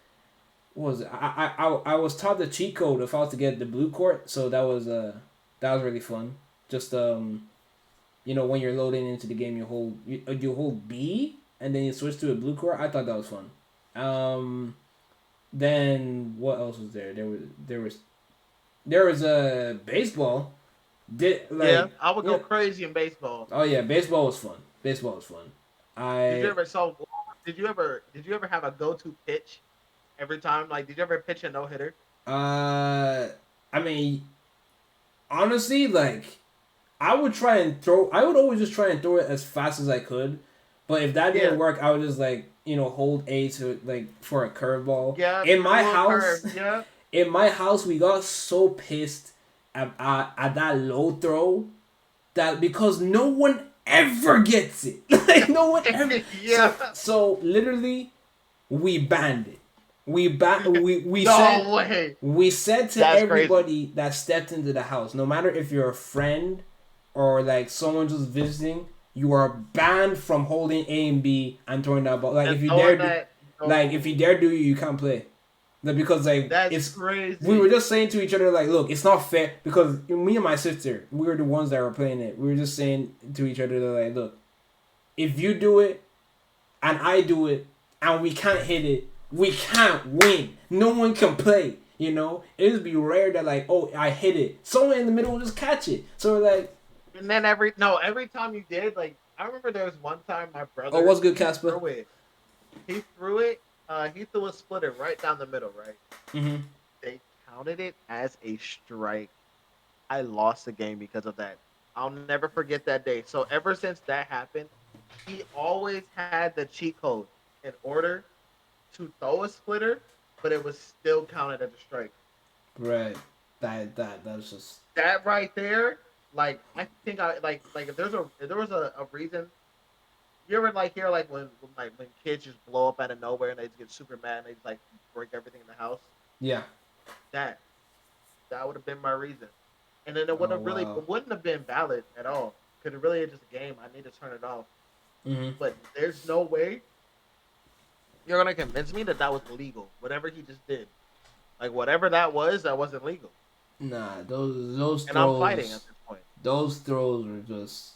S2: what was it? I was taught the cheat code if I was to get the blue court, so that was really fun. Just when you're loading into the game, you hold B and then you switch to a blue court. I thought that was fun. Then what else was there? There was a baseball. Did
S1: Yeah,
S2: like
S1: I would
S2: yeah.
S1: go crazy in baseball.
S2: Oh yeah, baseball was fun. Baseball was fun.
S1: Did you
S2: I
S1: ever did you ever have a go to pitch every time? Like, did you ever pitch a no hitter?
S2: uh I mean honestly like I would always just try and throw it as fast as I could. But if that didn't
S1: Yeah,
S2: work, I would just like, hold A to like for a curveball.
S1: yeah,
S2: In
S1: a
S2: my
S1: little
S2: house,
S1: curve. Yeah,
S2: in my house, we got so pissed at that low throw that because no one ever gets it. Like no one ever.
S1: yeah.
S2: So literally, we banned it.
S1: No way.
S2: We said to
S1: That's crazy.
S2: everybody that stepped into the house, no matter if you're a friend or like someone just visiting, you are banned from holding A and B and throwing that ball. Like
S1: And
S2: if you
S1: throwing
S2: dare do,
S1: that.
S2: like if you
S1: No,
S2: dare do it, you can't play. Like, because like
S1: that's
S2: it's we were
S1: crazy.
S2: just saying to each other like, look, it's not fair because me and my sister, we were the ones that were playing it. We were just saying to each other like, look, if you do it and I do it and we can't hit it, we can't win. No one can play. It would be rare that like, oh, I hit it. Someone in the middle will just catch it. So we're like,
S1: And then every time you did, like I remember there was one time my
S2: oh,
S1: brother
S2: what's good,
S1: he
S2: Casper?
S1: threw it. He threw it. He threw a splitter right down the middle. Right.
S2: Mm-hmm.
S1: They counted it as a strike. I lost the game because of that. I'll never forget that day. So ever since that happened, he always had the cheat code in order to throw a splitter, but it was still counted as a strike.
S2: Right. That's just.
S1: That right there, like I think I like if there was a reason. You ever like hear like when kids just blow up out of nowhere and they just get super mad and they just like break everything in the house?
S2: Yeah.
S1: That that would have been my reason. And then
S2: Oh
S1: it
S2: wow.
S1: wouldn't have been valid at all. Because it really is just a game. I need to turn it off.
S2: Mm-hmm.
S1: But there's no way you're gonna convince me that that was legal. Whatever he just did, like whatever that wasn't legal.
S2: Nah, those
S1: And I'm fighting at
S2: throws,
S1: this point.
S2: those throws were just.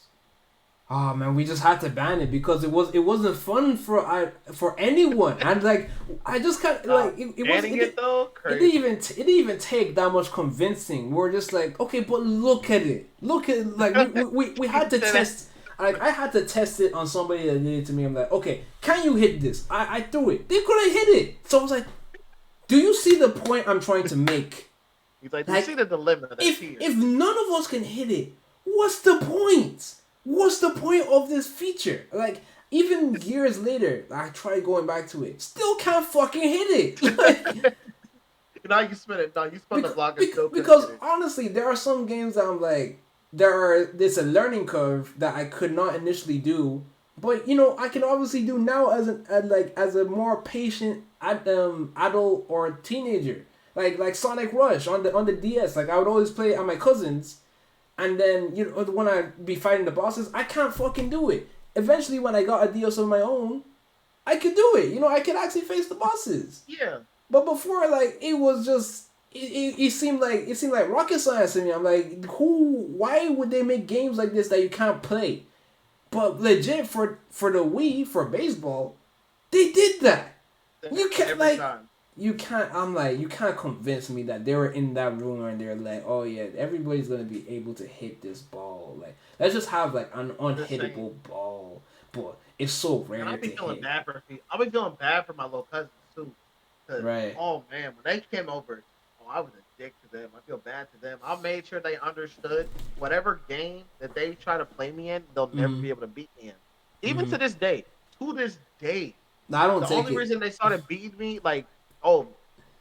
S2: Oh man, we just had to ban it because it wasn't fun for anyone, and like I just kind like it was
S1: Banning it though, crazy.
S2: it didn't even take that much convincing. We're just like, okay, but look at it, like we had to test. Like I had to test it on somebody that did it to me. I'm like, okay, can you hit this? I threw it. They couldn't hit it. So I was like, do you see the point I'm trying to make?
S1: He's like, you
S2: Like
S1: see the dilemma that's here.
S2: if none of us can hit it, what's the point? What's the point of this feature? Like even years later, I tried going back to it, still can't fucking hit it. Like,
S1: Now you spin it. Now you spun the block and still couldn't
S2: because
S1: get it.
S2: honestly, there are some games that I'm like, there's a learning curve that I could not initially do, But I can obviously do now as as a more patient adult or teenager. Like Sonic Rush on the DS. Like I would always play it on my cousins, and then when I be fighting the bosses, I can't fucking do it. Eventually, when I got a DS of my own, I could do it. I could actually face the bosses.
S1: Yeah,
S2: But before, like it was just it seemed like rocket science to me. I'm like, why would they make games like this that you can't play? But legit for the Wii for baseball, they did that. You can't
S1: every
S2: like
S1: time.
S2: you can't. I'm like you can't convince me that they were in that room and they're like, oh yeah, everybody's gonna be able to hit this ball. Like let's just have like an
S1: The same.
S2: unhittable ball, but it's so
S1: And
S2: rare
S1: I'll
S2: to
S1: be feeling
S2: hit.
S1: bad for people. I'll be feeling bad for my little cousins too. Cause
S2: Right.
S1: oh man, when they came over, oh I was a dick to them. I feel bad to them. I made sure they understood whatever game that they try to play me in, they'll never
S2: Mhm.
S1: be able to beat me in. Even
S2: Mhm.
S1: to this day,
S2: No, I don't
S1: the
S2: take
S1: only
S2: it.
S1: reason they started beating me, like, oh,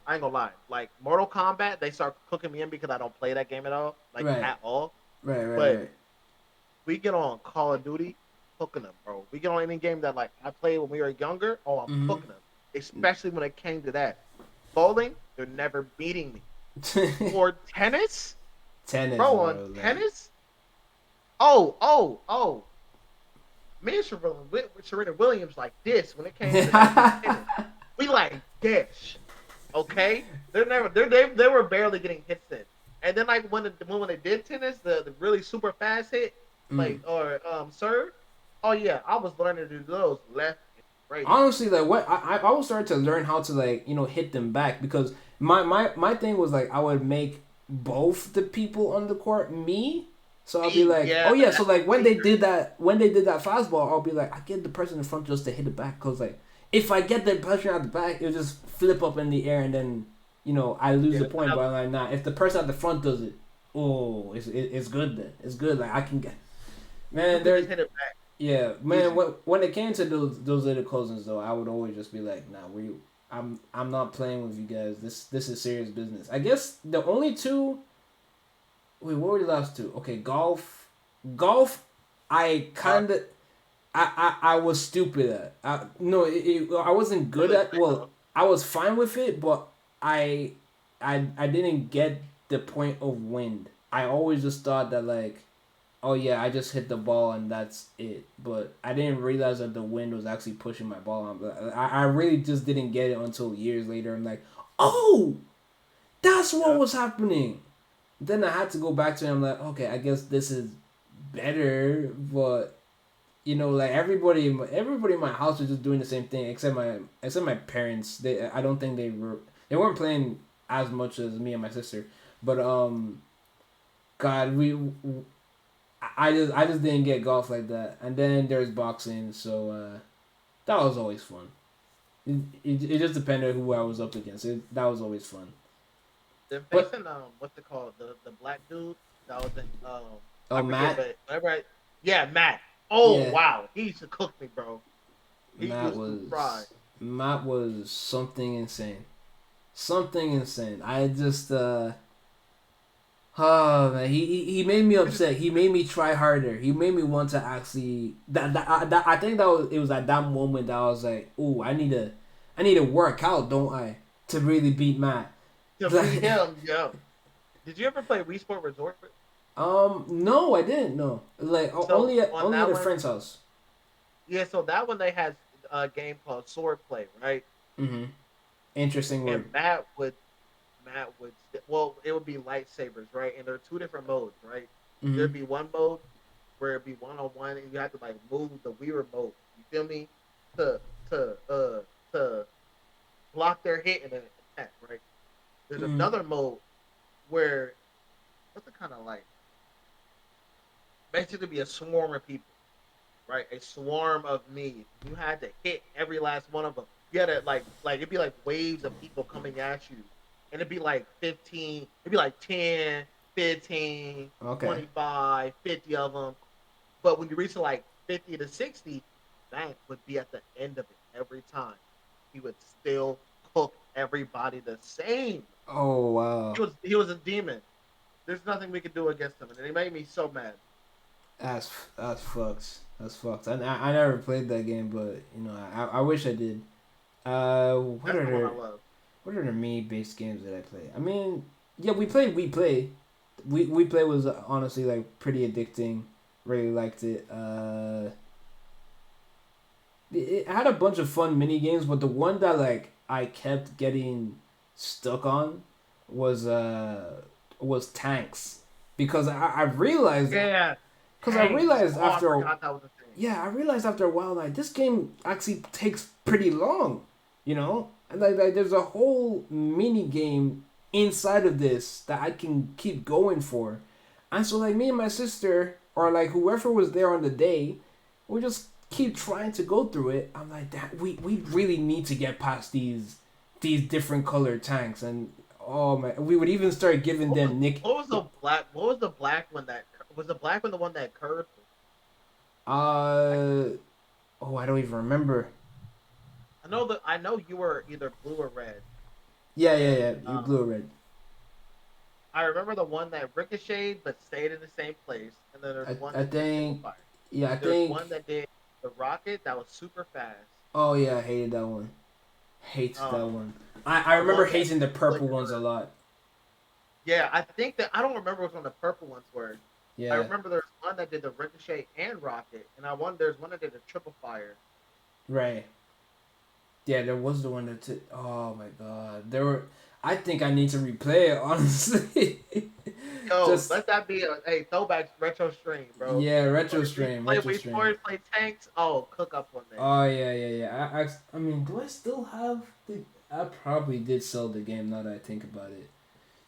S1: I ain't gonna lie, like Mortal Kombat, they start cooking me in because I don't play that game at all, like
S2: Right.
S1: at all.
S2: Right. Right.
S1: But
S2: Right.
S1: we get on Call of Duty, cooking them, bro. We get on any game that like I played when we were younger. Oh, I'm
S2: Mhm.
S1: cooking them. Especially when it came to that bowling, they're never beating me. For tennis,
S2: Tennis,
S1: bro, on
S2: bro. Like.
S1: tennis. Oh. Me and Serena Williams like this when it came to that tennis. We like this, okay? They were barely getting hits in, and then like when they did tennis, the really super fast hit,
S2: mm.
S1: like or serve. Oh yeah, I was learning to do those left and right.
S2: Honestly, like what I was starting to learn how to like hit them back because my thing was like I would make both the people on the court me. So I'll be
S1: Me,
S2: like,
S1: yeah,
S2: oh yeah. So
S1: that's
S2: like when
S1: way
S2: they did that fastball, I'll be like, I get the person in front just to hit it back because like if I get the person at the back, it'll just flip up in the air and then I lose
S1: yeah,
S2: the
S1: the
S2: point. But
S1: penalty.
S2: I'm like, nah, if the person at the front does it, oh, it's good then. It's good. Like I can get
S1: You
S2: man.
S1: could
S2: There
S1: just hit it back
S2: yeah, man.
S1: easy.
S2: When it came to those little cousins though, I would always just be like, nah, I'm not playing with you guys. This is serious business. I guess the only two. Wait, what were the last two? Okay, golf. Golf. I
S1: Uh,
S2: kind of. I was stupid at. No, I wasn't
S1: it
S2: good
S1: was
S2: at.
S1: sick
S2: Well,
S1: though.
S2: I was fine with it, but I I didn't get the point of wind. I always just thought that like oh yeah, I just hit the ball and that's it. But I didn't realize that the wind was actually pushing my ball. I really just didn't get it until years later. I'm like, oh, that's what
S1: Yeah,
S2: was happening. Then I had to go back to it. I'm like, okay, I guess this is better, but like everybody in my house was just doing the same thing except my parents. I don't think they weren't playing as much as me and my sister, but God, I just didn't get golf like that. And then there's boxing, so that was always fun. It just depended who I was up against. That was always fun.
S1: then
S2: But
S1: facing what's it called, the black dude that was in I
S2: oh
S1: forget,
S2: Matt,
S1: but whenever yeah, Matt. Oh
S2: yeah,
S1: wow, he used to cook me, bro. He
S2: Matt
S1: used to fry.
S2: was Matt was something insane, something insane. I just oh man, he made me upset. He made me try harder. He made me want to actually that I think it was at that moment that I was like, oh, I need to work out, don't I, to really beat Matt.
S1: To beat
S2: Like,
S1: him, yo. Did you ever play Wii Sport Resort?
S2: no, I didn't. No, like
S1: So on
S2: only at
S1: that
S2: a
S1: one,
S2: friend's house.
S1: yeah. So that one they had a game called Sword Play, right?
S2: Mm-hmm. Interesting word.
S1: And Matt would well, it would be lightsabers, right? And there are two different modes, right?
S2: Mm-hmm.
S1: There'd be one mode where it'd be 1-on-1, and you have to like move the Wii remote. You feel me? To to uh to block their hit and then attack, right? There's
S2: Mm-hmm.
S1: another mode where what's it kind of like? Basically, be a swarm of people, right? A swarm of me. You had to hit every last one of them. You had to like it'd be like waves of people coming at you, and it'd be like 15. It'd be like 10, 15,
S2: Okay.
S1: 25, 50 of them. But when you reach like 50 to 60, Bank would be at the end of it every time. He would still cook everybody the same.
S2: Oh wow.
S1: He was a demon. There's nothing we could do against him, and it made me so mad.
S2: That's fucked. That's fucked. I never played that game, but I wish I did. What
S1: That's
S2: are
S1: the one I
S2: there?
S1: love.
S2: What are the main based games that I play? I mean, yeah, we played. We play. We play was honestly like pretty addicting. Really liked it. It had a bunch of fun mini games, but the one that like I kept getting stuck on was tanks because I realized
S1: Yeah,
S2: because I
S1: tanks.
S2: realized
S1: Oh, I
S2: after
S1: forgot that was a thing.
S2: yeah, I realized after a while, like this game actually takes pretty long, and like there's a whole mini game inside of this that I can keep going for, and so like me and my sister or like whoever was there on the day, we just keep trying to go through it. I'm like that we really need to get past these different colored tanks, and oh man, we would even start giving
S1: What was
S2: them nick.
S1: what was the black? What was the black one that was the black one? The one that curved? I,
S2: Uh oh, I don't even remember.
S1: I know that I know you were either blue or red,
S2: Yeah, yeah,
S1: and
S2: yeah. You blue or red.
S1: I remember the one that ricocheted but stayed in the same place, and then there's one
S2: I
S1: that did single
S2: think
S1: fire.
S2: yeah, I
S1: There's
S2: think
S1: one that did the rocket that was super fast.
S2: oh yeah, I hated that one. Hated that
S1: Um,
S2: one. I
S1: the
S2: remember
S1: one that
S2: hating the purple ones a
S1: flickered.
S2: lot.
S1: Yeah, I think that I don't remember which one the purple ones were. I
S2: Yeah,
S1: remember there's one that did the ricochet and rocket, and there's one that did the triple fire.
S2: right. Yeah, there was the one that oh my god. There were I think I need to replay it honestly.
S1: Yo,
S2: Just
S1: let that be a hey throwback retro stream, bro.
S2: yeah,
S1: Play replay
S2: retro
S1: we
S2: stream.
S1: sports, play tanks. Oh, cook up one day.
S2: Oh yeah, yeah, yeah. I mean, do I still have the I probably did sell the game now that I think about it.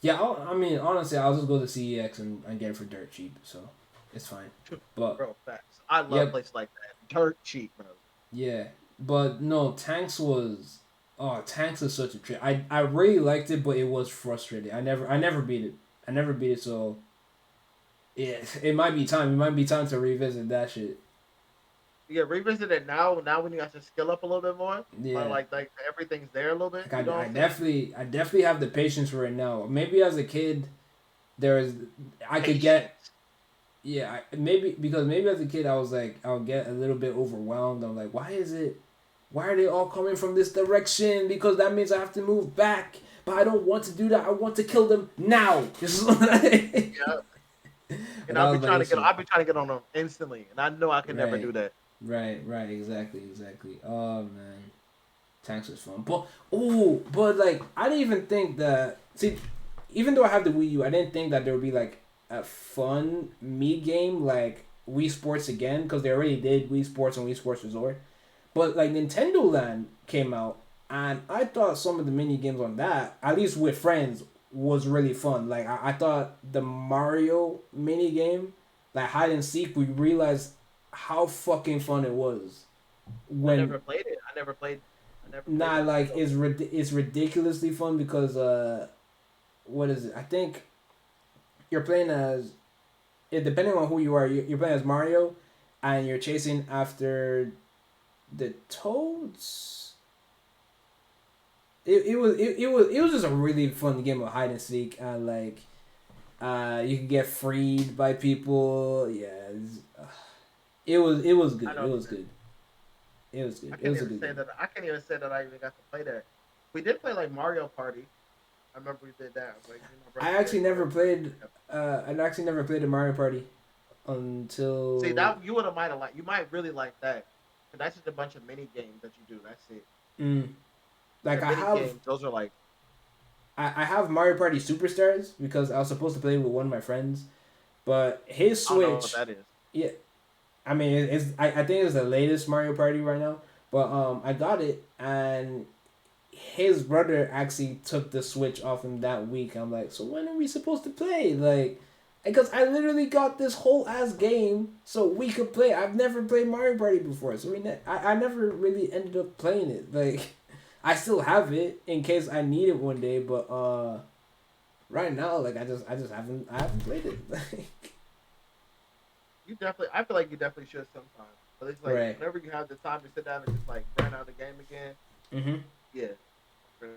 S2: Yeah, I mean, honestly, I'll just go to CEX and get it for dirt cheap, so it's fine. But
S1: Bro, facts. I love
S2: yep,
S1: places like that. Dirt cheap, bro.
S2: yeah, but no, Tanks is such a trip. I really liked it, but it was frustrating. I never beat it. I never beat it, so yeah, it might be time. It might be time to revisit that shit.
S1: Yeah, revisit it now. Now when you got to skill up a little bit more,
S2: Yeah,
S1: like everything's there a little bit. You know what I'm saying?
S2: I definitely have the patience for it now. Maybe as a kid, there's I could get
S1: Patience.
S2: yeah, maybe because maybe as a kid I was like I'll get a little bit overwhelmed. I'm like, why are they all coming from this direction? Because that means I have to move back. But I don't want to do that. I want to kill them now. This is
S1: Yeah.
S2: but
S1: And
S2: that was my issue.
S1: I'll be trying to get on them instantly, and I know I can never do
S2: Right,
S1: that.
S2: right, exactly. Oh man, tanks was fun. But like I didn't even think that. See, even though I have the Wii U, I didn't think that there would be like a fun me game like Wii Sports again because they already did Wii Sports and Wii Sports Resort. But like Nintendo Land came out, and I thought some of the mini games on that, at least with friends, was really fun. Like I thought the Mario mini game, like hide and seek, we realized how fucking fun it was
S1: I
S2: when
S1: never played it. I never played
S2: nah like
S1: Nintendo.
S2: it's ridiculously fun because what is it? I think you're playing as it depending on who you are. You're playing as Mario, and you're chasing after the toads. It was just a really fun game of hide and seek and like you can get freed by people. Yeah, it was
S1: I
S2: good.
S1: know
S2: It
S1: what
S2: was
S1: you're saying.
S2: good. It was good.
S1: I
S2: It
S1: can't
S2: was a
S1: even
S2: good
S1: say
S2: game.
S1: that. I can't even say that I even got to play that. We did play like Mario Party. I remember we did that. Like me and my brother
S2: I
S1: played
S2: actually never
S1: Mario Party.
S2: played. I actually never played a Mario Party
S1: See
S2: until
S1: that you would have might have like you might really like that. 'Cause that's just a bunch of mini games that you do. That's it.
S2: mm, like
S1: The mini games, those are like
S2: I have Mario Party Superstars because I was supposed to play with one of my friends, but his
S1: I don't know what
S2: Switch,
S1: that is.
S2: yeah, I mean I think it's the latest Mario Party right now, but I got it and his brother actually took the Switch off him that week. I'm like, so when are we supposed to play? Like, because I literally got this whole ass game so we could play. I've never played Mario Party before, so I never really ended up playing it. Like, I still have it in case I need it one day, but right now, like I just haven't played it.
S1: You definitely, I feel like you definitely should sometimes. But it's like
S2: Right.
S1: whenever you have the time to sit down and just like grind out the game again,
S2: Mhm.
S1: yeah,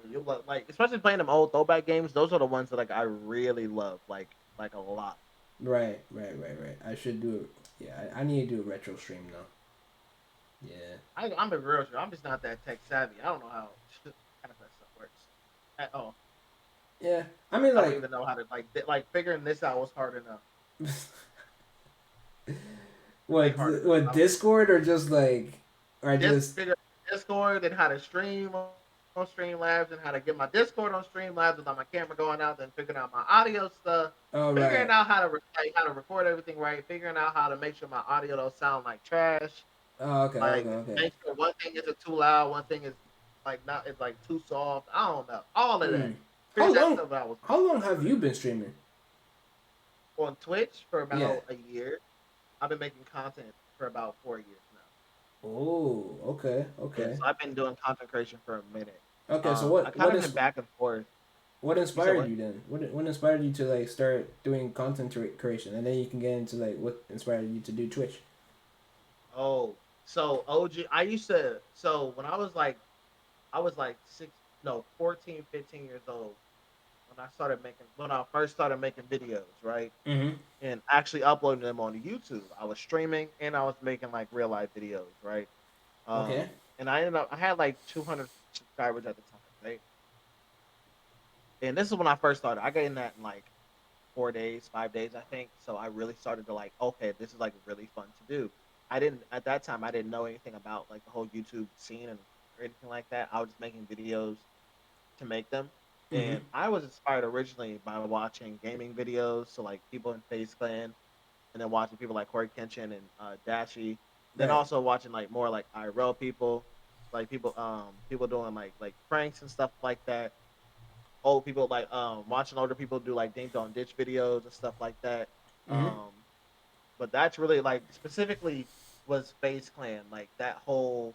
S1: you'll like especially playing them old throwback games. Those are the ones that like I really love, like a lot.
S2: Right. I should do it. Yeah, I need to do a retro stream though. Yeah.
S1: I'm a real sure. I'm just not that tech savvy. I don't know how kind of that stuff works at all.
S2: Yeah. I mean,
S1: I don't
S2: like,
S1: even know how to like figuring this out was hard enough. Way hard enough.
S2: what
S1: I don't
S2: Discord or just like, or
S1: just
S2: just
S1: figure out Discord and how to stream on Streamlabs and how to get my Discord on Streamlabs without my camera going out. Then figuring out my audio stuff.
S2: oh
S1: Figuring
S2: right.
S1: out how to record everything right. Figuring out how to make sure my audio don't sound like trash.
S2: Oh okay, okay,
S1: Like
S2: okay.
S1: make sure one thing isn't too loud, one thing is like not it's like too soft. I don't know. All of
S2: Hmm.
S1: that.
S2: How
S1: Figure that
S2: long?
S1: stuff out was
S2: How long have you been streaming?
S1: on Twitch for
S2: Yeah.
S1: about a year. I've been making content for about 4 years now.
S2: Oh, okay,
S1: Yeah,
S2: okay,
S1: so I've been doing content creation for a minute.
S2: okay. So
S1: I
S2: what
S1: kind
S2: what
S1: of been
S2: is
S1: back and forth.
S2: what
S1: You said
S2: inspired
S1: what?
S2: you then? What inspired you to like start doing creation, and then you can get into like what inspired you to do Twitch.
S1: Oh, so OG. I used to. So when I was like six, no, 14, 15 years old when I first started making videos, right?
S2: Mm-hmm.
S1: And actually uploading them on YouTube. I was streaming and I was making like real life videos, right?
S2: Okay.
S1: And I had like 200 subscribers at the time, right? And this is when I first started. I got in that in like 4 days, 5 days, I think. So I really started to like, okay, this is like really fun to do. I didn't at that time. I didn't know anything about like the whole YouTube scene and or anything like that. I was just making videos to make them.
S2: Mm-hmm.
S1: And I was inspired originally by watching gaming videos, so like people in Face Clan, and then watching people like Corey Kenshin and Dashi. Then
S2: Right.
S1: also watching like more like IRL people, like people doing like pranks and stuff like that. Old people like watching older people do like ding dong ditch videos and stuff like that.
S2: Mm-hmm.
S1: Um, but that's really like specifically was Face Clan, like that whole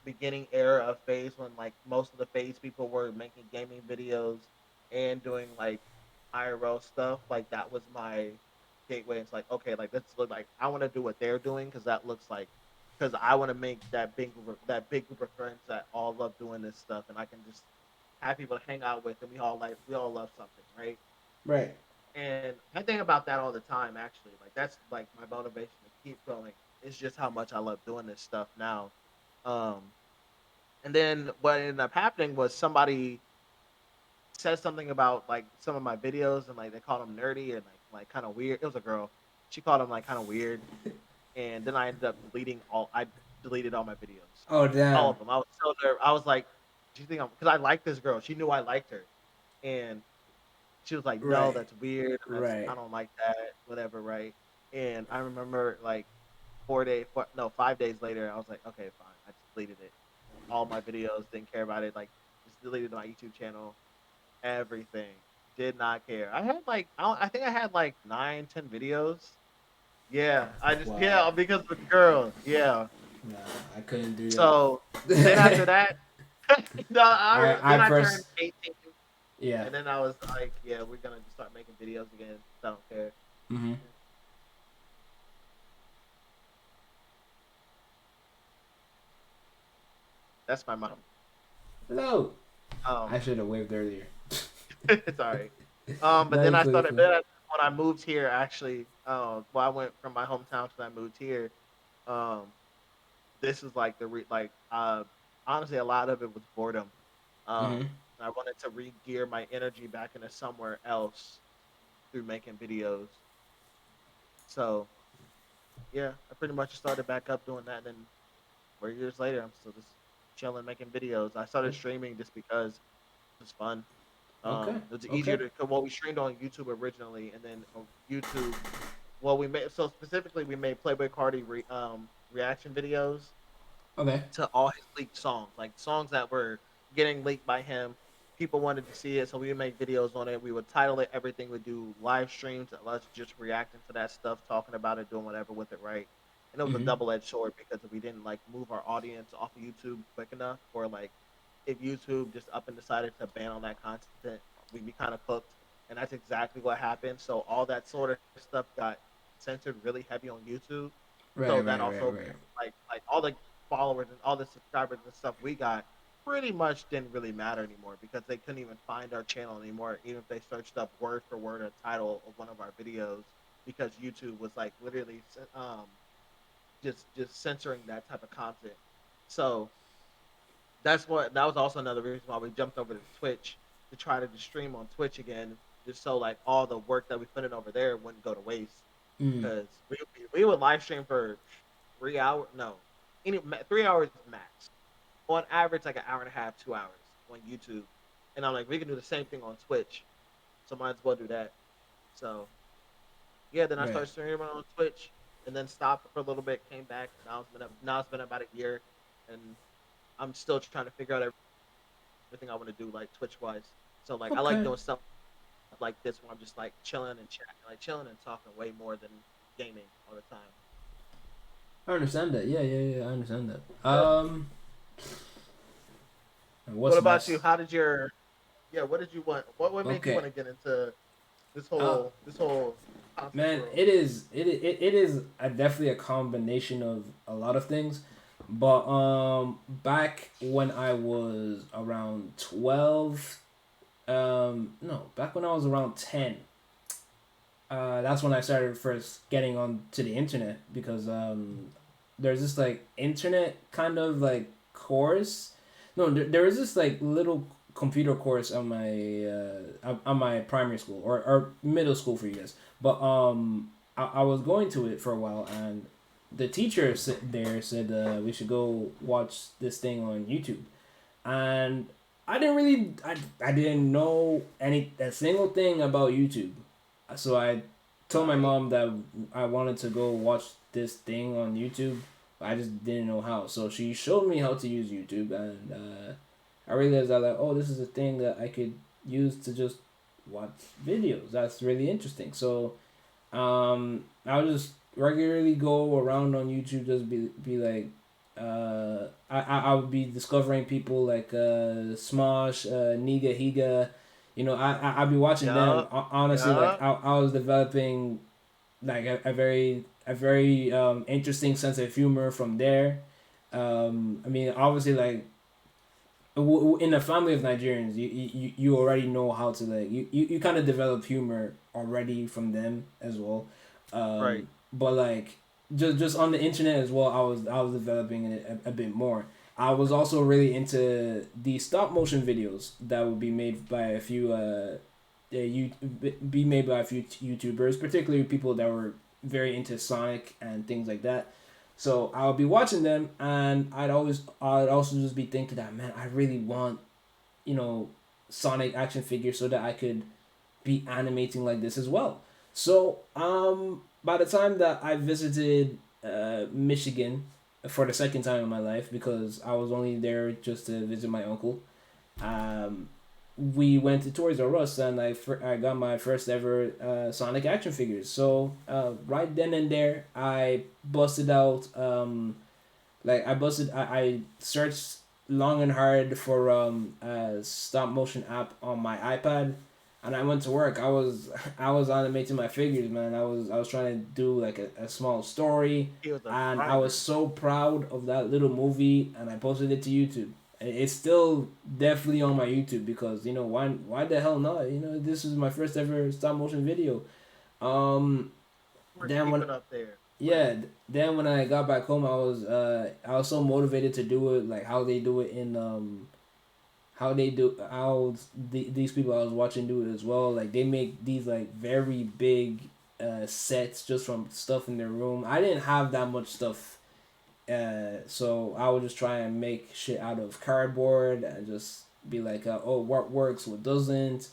S1: beginning era of Phase when like most of the Phase people were making gaming videos and doing like IRL stuff. Like that was my gateway. It's like okay, like let's look like I want to do what they're doing because that looks like because I want to make that big group of friends that all love doing this stuff, and I can just have people to hang out with, and we all love something, right?
S2: Right.
S1: And I think about that all the time. Actually, like that's like my motivation to keep going. It's just how much I love doing this stuff now. Um, and then what ended up happening was somebody said something about like some of my videos and like they called them nerdy and like kind of weird. It was a girl. She called them like kind of weird. And then I ended up I deleted all my videos.
S2: Oh
S1: All
S2: damn.
S1: of them. I was so nervous. I was like, do you think I'm because I like this girl. She knew I liked her. And she was like, no,
S2: Right.
S1: that's weird. I
S2: Right.
S1: don't like that. Whatever, right? And I remember like 5 days later, I was like, okay, fine. I just deleted it. All my videos, didn't care about it. Like just deleted my YouTube channel everything. Did not care. I think I had like 9, 10 videos. Yeah, I just
S2: Wow.
S1: yeah because of the girl. Yeah.
S2: Nah, I couldn't do
S1: So then after
S2: that.
S1: that, no,
S2: I
S1: then I turned
S2: first.
S1: 18,
S2: Yeah.
S1: and then I was like, yeah, we're gonna just start making videos again. I don't care.
S2: Mm-hmm.
S1: Yeah. That's my mom.
S2: Hello. I
S1: Um,
S2: should have waved earlier.
S1: it's all right. But
S2: No,
S1: then
S2: you
S1: I
S2: cool. You
S1: started.
S2: cool.
S1: When I moved here, actually, well, I went from my hometown because I moved here. Um, this is like honestly a lot of it was boredom.
S2: Mm-hmm.
S1: I wanted to re-gear my energy back into somewhere else through making videos. So yeah, I pretty much started back up doing that. And then 4 years later, I'm still just chilling, making videos. I started streaming just because it was fun.
S2: Okay.
S1: It's easier
S2: Okay.
S1: to well, we streamed on YouTube originally, and then YouTube. Well, we made so specifically we made Playboy Cardi reaction videos
S2: Okay.
S1: to all his leaked songs, like songs that were getting leaked by him. People wanted to see it, so we would make videos on it. We would title it everything. We do live streams of us just reacting to that stuff, talking about it, doing whatever with it, right? And it was a
S2: Mm-hmm.
S1: double-edged sword because if we didn't like move our audience off of YouTube quick enough, or like if YouTube just up and decided to ban all that content, we'd be kind of cooked. And that's exactly what happened. So all that sort of stuff got censored really heavy on YouTube.
S2: Right.
S1: So that
S2: Right. Right.
S1: also
S2: Right.
S1: like all the followers and all the subscribers and stuff we got pretty much didn't really matter anymore because they couldn't even find our channel anymore, even if they searched up word for word a title of one of our videos. because YouTube was like literally just censoring that type of content. So that was also another reason why we jumped over to Twitch to try to just stream on Twitch again, just so like all the work that we put in over there wouldn't go to waste.
S2: Mm.
S1: Because we would live stream for 3 hours, no, 3 hours max. On average, like an hour and a half, 2 hours on YouTube, and I'm like, we can do the same thing on Twitch, so might as well do that. So yeah, then I
S2: Right.
S1: started streaming on Twitch, and then stopped for a little bit, came back. Now it's been about a year, and I'm still trying to figure out everything I want to do like Twitch wise. So like I like
S2: Okay.
S1: doing stuff like this where I'm just like chilling and chatting, like chilling and talking way more than gaming all the time.
S2: I understand that. Yeah, yeah, yeah. I understand that.
S1: Yeah.
S2: And
S1: What
S2: what's my
S1: about you? How did your yeah? What did you want? What made you
S2: okay?
S1: want to get into
S2: Uh,
S1: this whole content
S2: Man,
S1: world?
S2: it is definitely a combination of a lot of things, but back when I was around 12, no, back when I was around 10, that's when I started first getting on to the internet because there's this like internet kind of like course. No, there is this like little computer course on my primary school or middle school for you guys. But I was going to it for a while and the teacher there said we should go watch this thing on YouTube, and I didn't know a single thing about YouTube, so I told my
S1: Right.
S2: mom that I wanted to go watch this thing on YouTube. I just didn't know how, so she showed me how to use YouTube, and I realized that like, oh, this is a thing that I could use to just watch videos. That's really interesting. So I would just regularly go around on YouTube, just be like, I would be discovering people like Smosh, Niga Higa, I'd be watching them.
S1: Yup.
S2: Honestly, like
S1: Yup.
S2: I was developing like a very interesting sense of humor from there. I mean, obviously, like in a family of Nigerians, you already know how to like you kind of develop humor already from them as well,
S1: Right.
S2: but like just on the internet as well, I was developing it a bit more. I was also really into the stop motion videos that would be made by a few you be made by a few YouTubers, particularly people that were very into Sonic and things like that. So I would be watching them, and I'd also just be thinking that, man, I really want, you know, Sonic action figures so that I could be animating like this as well. So by the time that I visited Michigan for the second time in my life, because I was only there just to visit my uncle, um, we went to Toys R Us, and I got my first ever Sonic action figures. So right then and there, I busted out I searched long and hard for a stop motion app on my iPad, and I went to work. I was animating my figures, man. I was trying to do like a small story,
S1: He was a
S2: and I was
S1: grinder.
S2: so proud of that little movie, and I posted it to YouTube. It's still definitely on my YouTube because why the hell not? This is my first ever stop motion video. Um,
S1: We're
S2: then
S1: keep
S2: when
S1: it up there. Right.
S2: yeah, then when I got back home, I was so motivated to do it like how they do it in these people I was watching do it as well. Like they make these like very big sets just from stuff in their room. I didn't have that much stuff, so I would just try and make shit out of cardboard and just be like, oh, what works, what doesn't,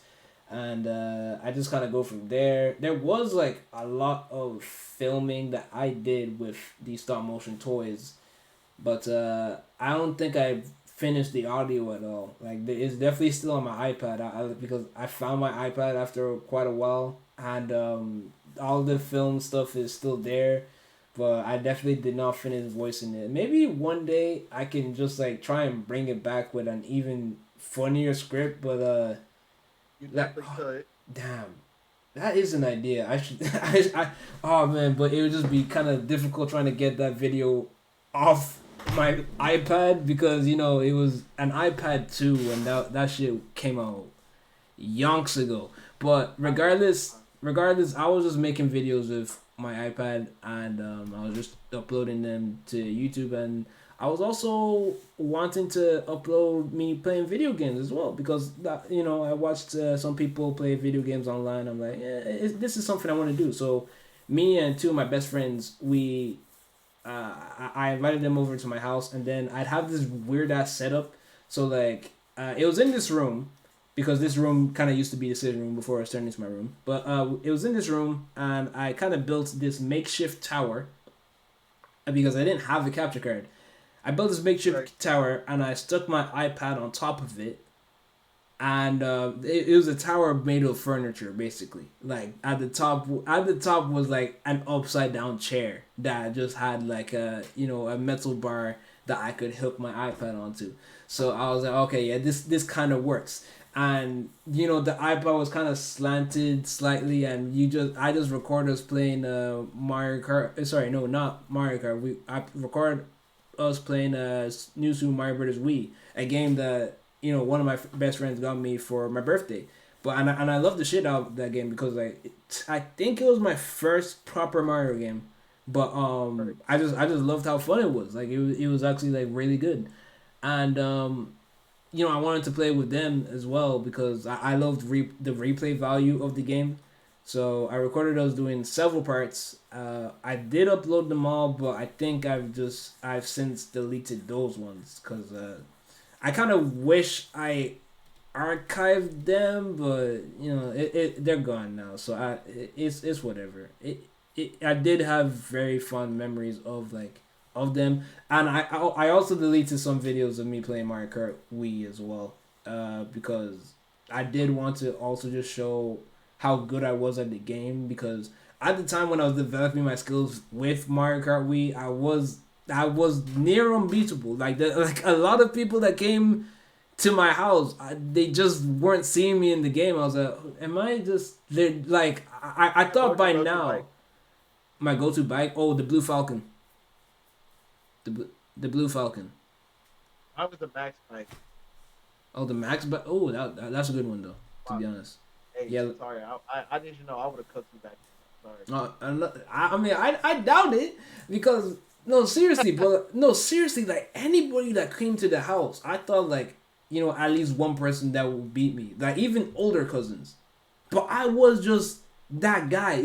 S2: and I just kind of go from there. There was like a lot of filming that I did with these stop motion toys, but I don't think I finished the audio at all. Like it's definitely still on my iPad. Because I found my iPad after quite a while, and all the film stuff is still there. But I definitely did not finish voicing it. Maybe one day I can just like try and bring it back with an even funnier script. But
S1: You
S2: like,
S1: definitely
S2: oh,
S1: could.
S2: damn, that is an idea. I should. Oh man, but it would just be kind of difficult trying to get that video off my iPad because it was an iPad 2 and that shit came out yonks ago. But
S1: I know.
S2: regardless, regardless, I was just making videos with my iPad, and I was just uploading them to YouTube, and I was also wanting to upload me playing video games as well because that I watched some people play video games online. I'm like, this is something I want to do. So me and two of my best friends, I invited them over to my house, and then I'd have this weird ass setup. So like, it was in this room because this room kind of used to be the sitting room before I turned into my room. But it was in this room, and I kind of built this makeshift tower because I didn't have a capture card. I built this makeshift
S1: Right.
S2: tower, and I stuck my iPad on top of it, and it was a tower made of furniture basically. Like at the top was like an upside down chair that just had like a metal bar that I could hook my iPad onto. So I was like, okay, yeah, this kind of works. And the iPad was kind of slanted slightly, and I just record us playing Mario Kart. Sorry, no, not Mario Kart. I record us playing New Super Mario Brothers Wii, a game that one of my best friends got me for my birthday. But and I love the shit out of that game because I think it was my first proper Mario game. But
S1: Right.
S2: I just loved how fun it was. Like it was actually like really good. And I wanted to play with them as well because I loved the replay value of the game. So I recorded us doing several parts. I did upload them all, but I think I've since deleted those ones because I kind of wish I archived them, but they're gone now. So it's whatever. I did have very fond memories of them, and I also deleted some videos of me playing Mario Kart Wii as well, because I did want to also just show how good I was at the game because at the time when I was developing my skills with Mario Kart Wii, I was near unbeatable. Like a lot of people that came to my house, they just weren't seeing me in the game. I was like, am I just? They're like, I
S1: What
S2: thought
S1: was your
S2: by
S1: go-to
S2: now
S1: bike?
S2: my go-to bike. Oh, the Blue Falcon. The Blue Falcon.
S1: I was the Max bike.
S2: Oh, the Max, but oh, that's a good one though. To
S1: Wow.
S2: be honest,
S1: Hey,
S2: yeah.
S1: sorry. I need you to know I would have cooked you back then. Sorry.
S2: I mean, I doubt it because no, seriously, but no, seriously, like anybody that came to the house, I thought like at least one person that would beat me, like even older cousins. But I was just that guy.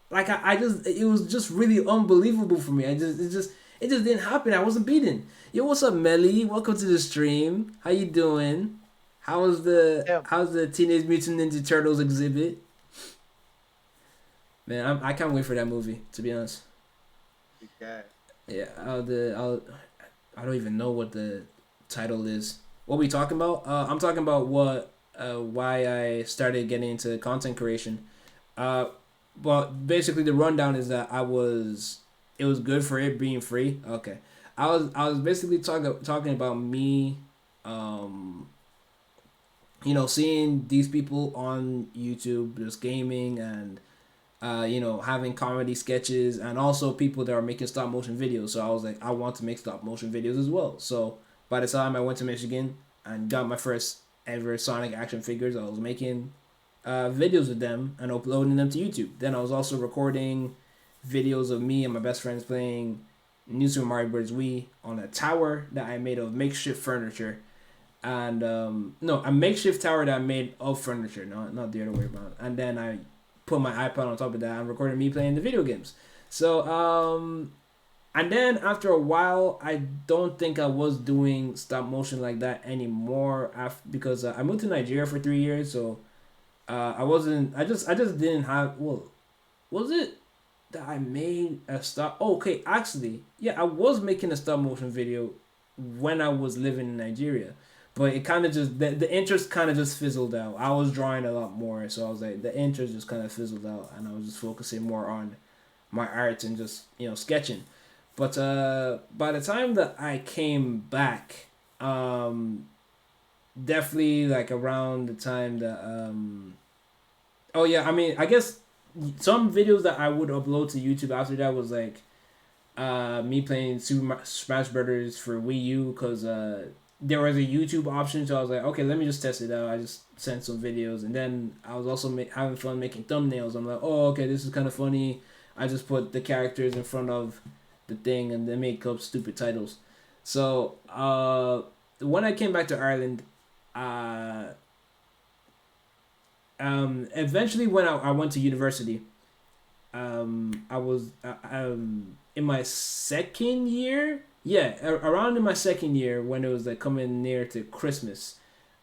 S2: Like I just it was just really unbelievable for me. It just didn't happen. I wasn't beaten. Yo, what's up, Melly? Welcome to the stream. How you doing?
S1: Damn.
S2: How's the Teenage Mutant Ninja Turtles exhibit? Man, I can't wait for that movie. To be honest,
S1: Big guy.
S2: yeah. I don't even know what the title is. What we talking about? I'm talking about why I started getting into content creation. Uh, but basically the rundown is that it was good for it being free. Okay, I was basically talking about me, um, seeing these people on YouTube just gaming and having comedy sketches and also people that are making stop motion videos. So I was like, I want to make stop motion videos as well. So by the time I went to Michigan and got my first ever Sonic action figures, I was making videos with them and uploading them to YouTube. Then I was also recording videos of me and my best friends playing New Super Mario Bros. Wii on a tower that I made of makeshift furniture. And no, a makeshift tower that I made of furniture, not the other way around. And then I put my iPad on top of that and recorded me playing the video games. So and then after a while, I don't think I was doing stop motion like that anymore. Because I moved to Nigeria for 3 years, so I wasn't. I just didn't have. Well, was it that I made a stop? Oh, okay, actually, yeah, I was making a stop motion video when I was living in Nigeria, but it kind of just the interest kind of just fizzled out. I was drawing a lot more, so I was like the interest just kind of fizzled out, and I was just focusing more on my art and just sketching. But by the time that I came back, definitely like around the time that oh yeah, I mean, I guess some videos that I would upload to YouTube after that was like me playing Super Smash Brothers for Wii U because there was a YouTube option, so I was like, okay, let me just test it out. I just sent some videos, and then I was also having fun making thumbnails. I'm like, oh, okay, this is kind of funny. I just put the characters in front of the thing, and then make up stupid titles. So when I came back to Ireland, uh, eventually when I went to university, I was in my second year. Yeah, around in my second year when it was like coming near to Christmas,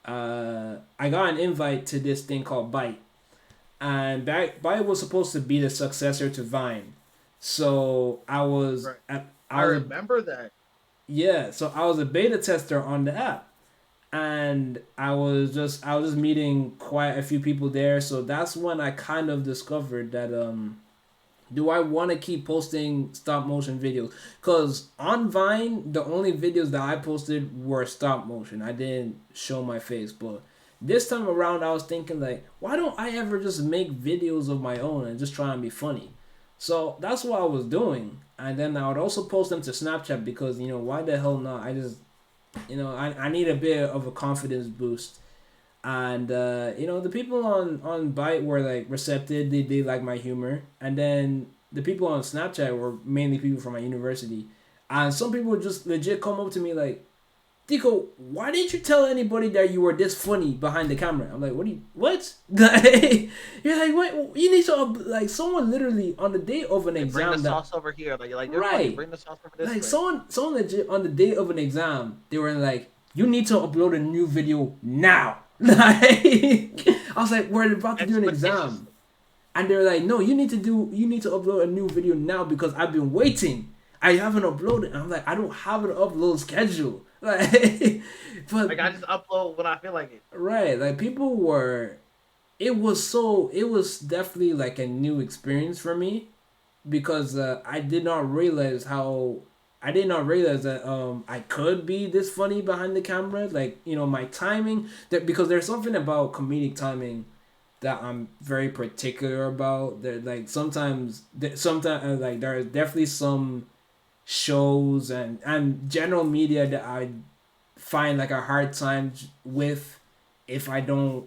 S2: I got an invite to this thing called Byte, and Byte was supposed to be the successor to Vine. So
S1: Right. I
S2: I was a,
S1: remember that.
S2: yeah, so I was a beta tester on the app, and I was just meeting quite a few people there. So that's when I kind of discovered that do I want to keep posting stop motion videos? Because on Vine, the only videos that I posted were stop motion. I didn't show my face. But this time around, I was thinking, like, why don't I ever just make videos of my own and just try and be funny? So that's what I was doing. And then I would also post them to Snapchat because, why the hell not? I need a bit of a confidence boost. And the people on Byte were like receptive. They like my humor, and then the people on Snapchat were mainly people from my university, and some people would just legit come up to me like, Dico, why didn't you tell anybody that you were this funny behind the camera? I'm like, what? You're like, what? You need to like someone literally on the day of an
S1: Like, bring the
S2: exam that
S1: sauce over here. Like they're funny.
S2: right,
S1: Bring the sauce over this
S2: like
S1: way.
S2: someone legit on the day of an exam, they were like, "You need to upload a new video now." Like, I was like, "We're about to do an exam,"
S1: Expeditiously.
S2: and they're like, "No, you need to upload a new video now because I've been waiting. I haven't uploaded." And I'm like, "I don't have an upload schedule." Like, but
S1: Like I just upload when I feel like it.
S2: right, like people were. It was definitely like a new experience for me because I did not realize that I could be this funny behind the camera. Like my timing that because there's something about comedic timing that I'm very particular about. That like sometimes like there are definitely some shows and general media that I find like a hard time with if I don't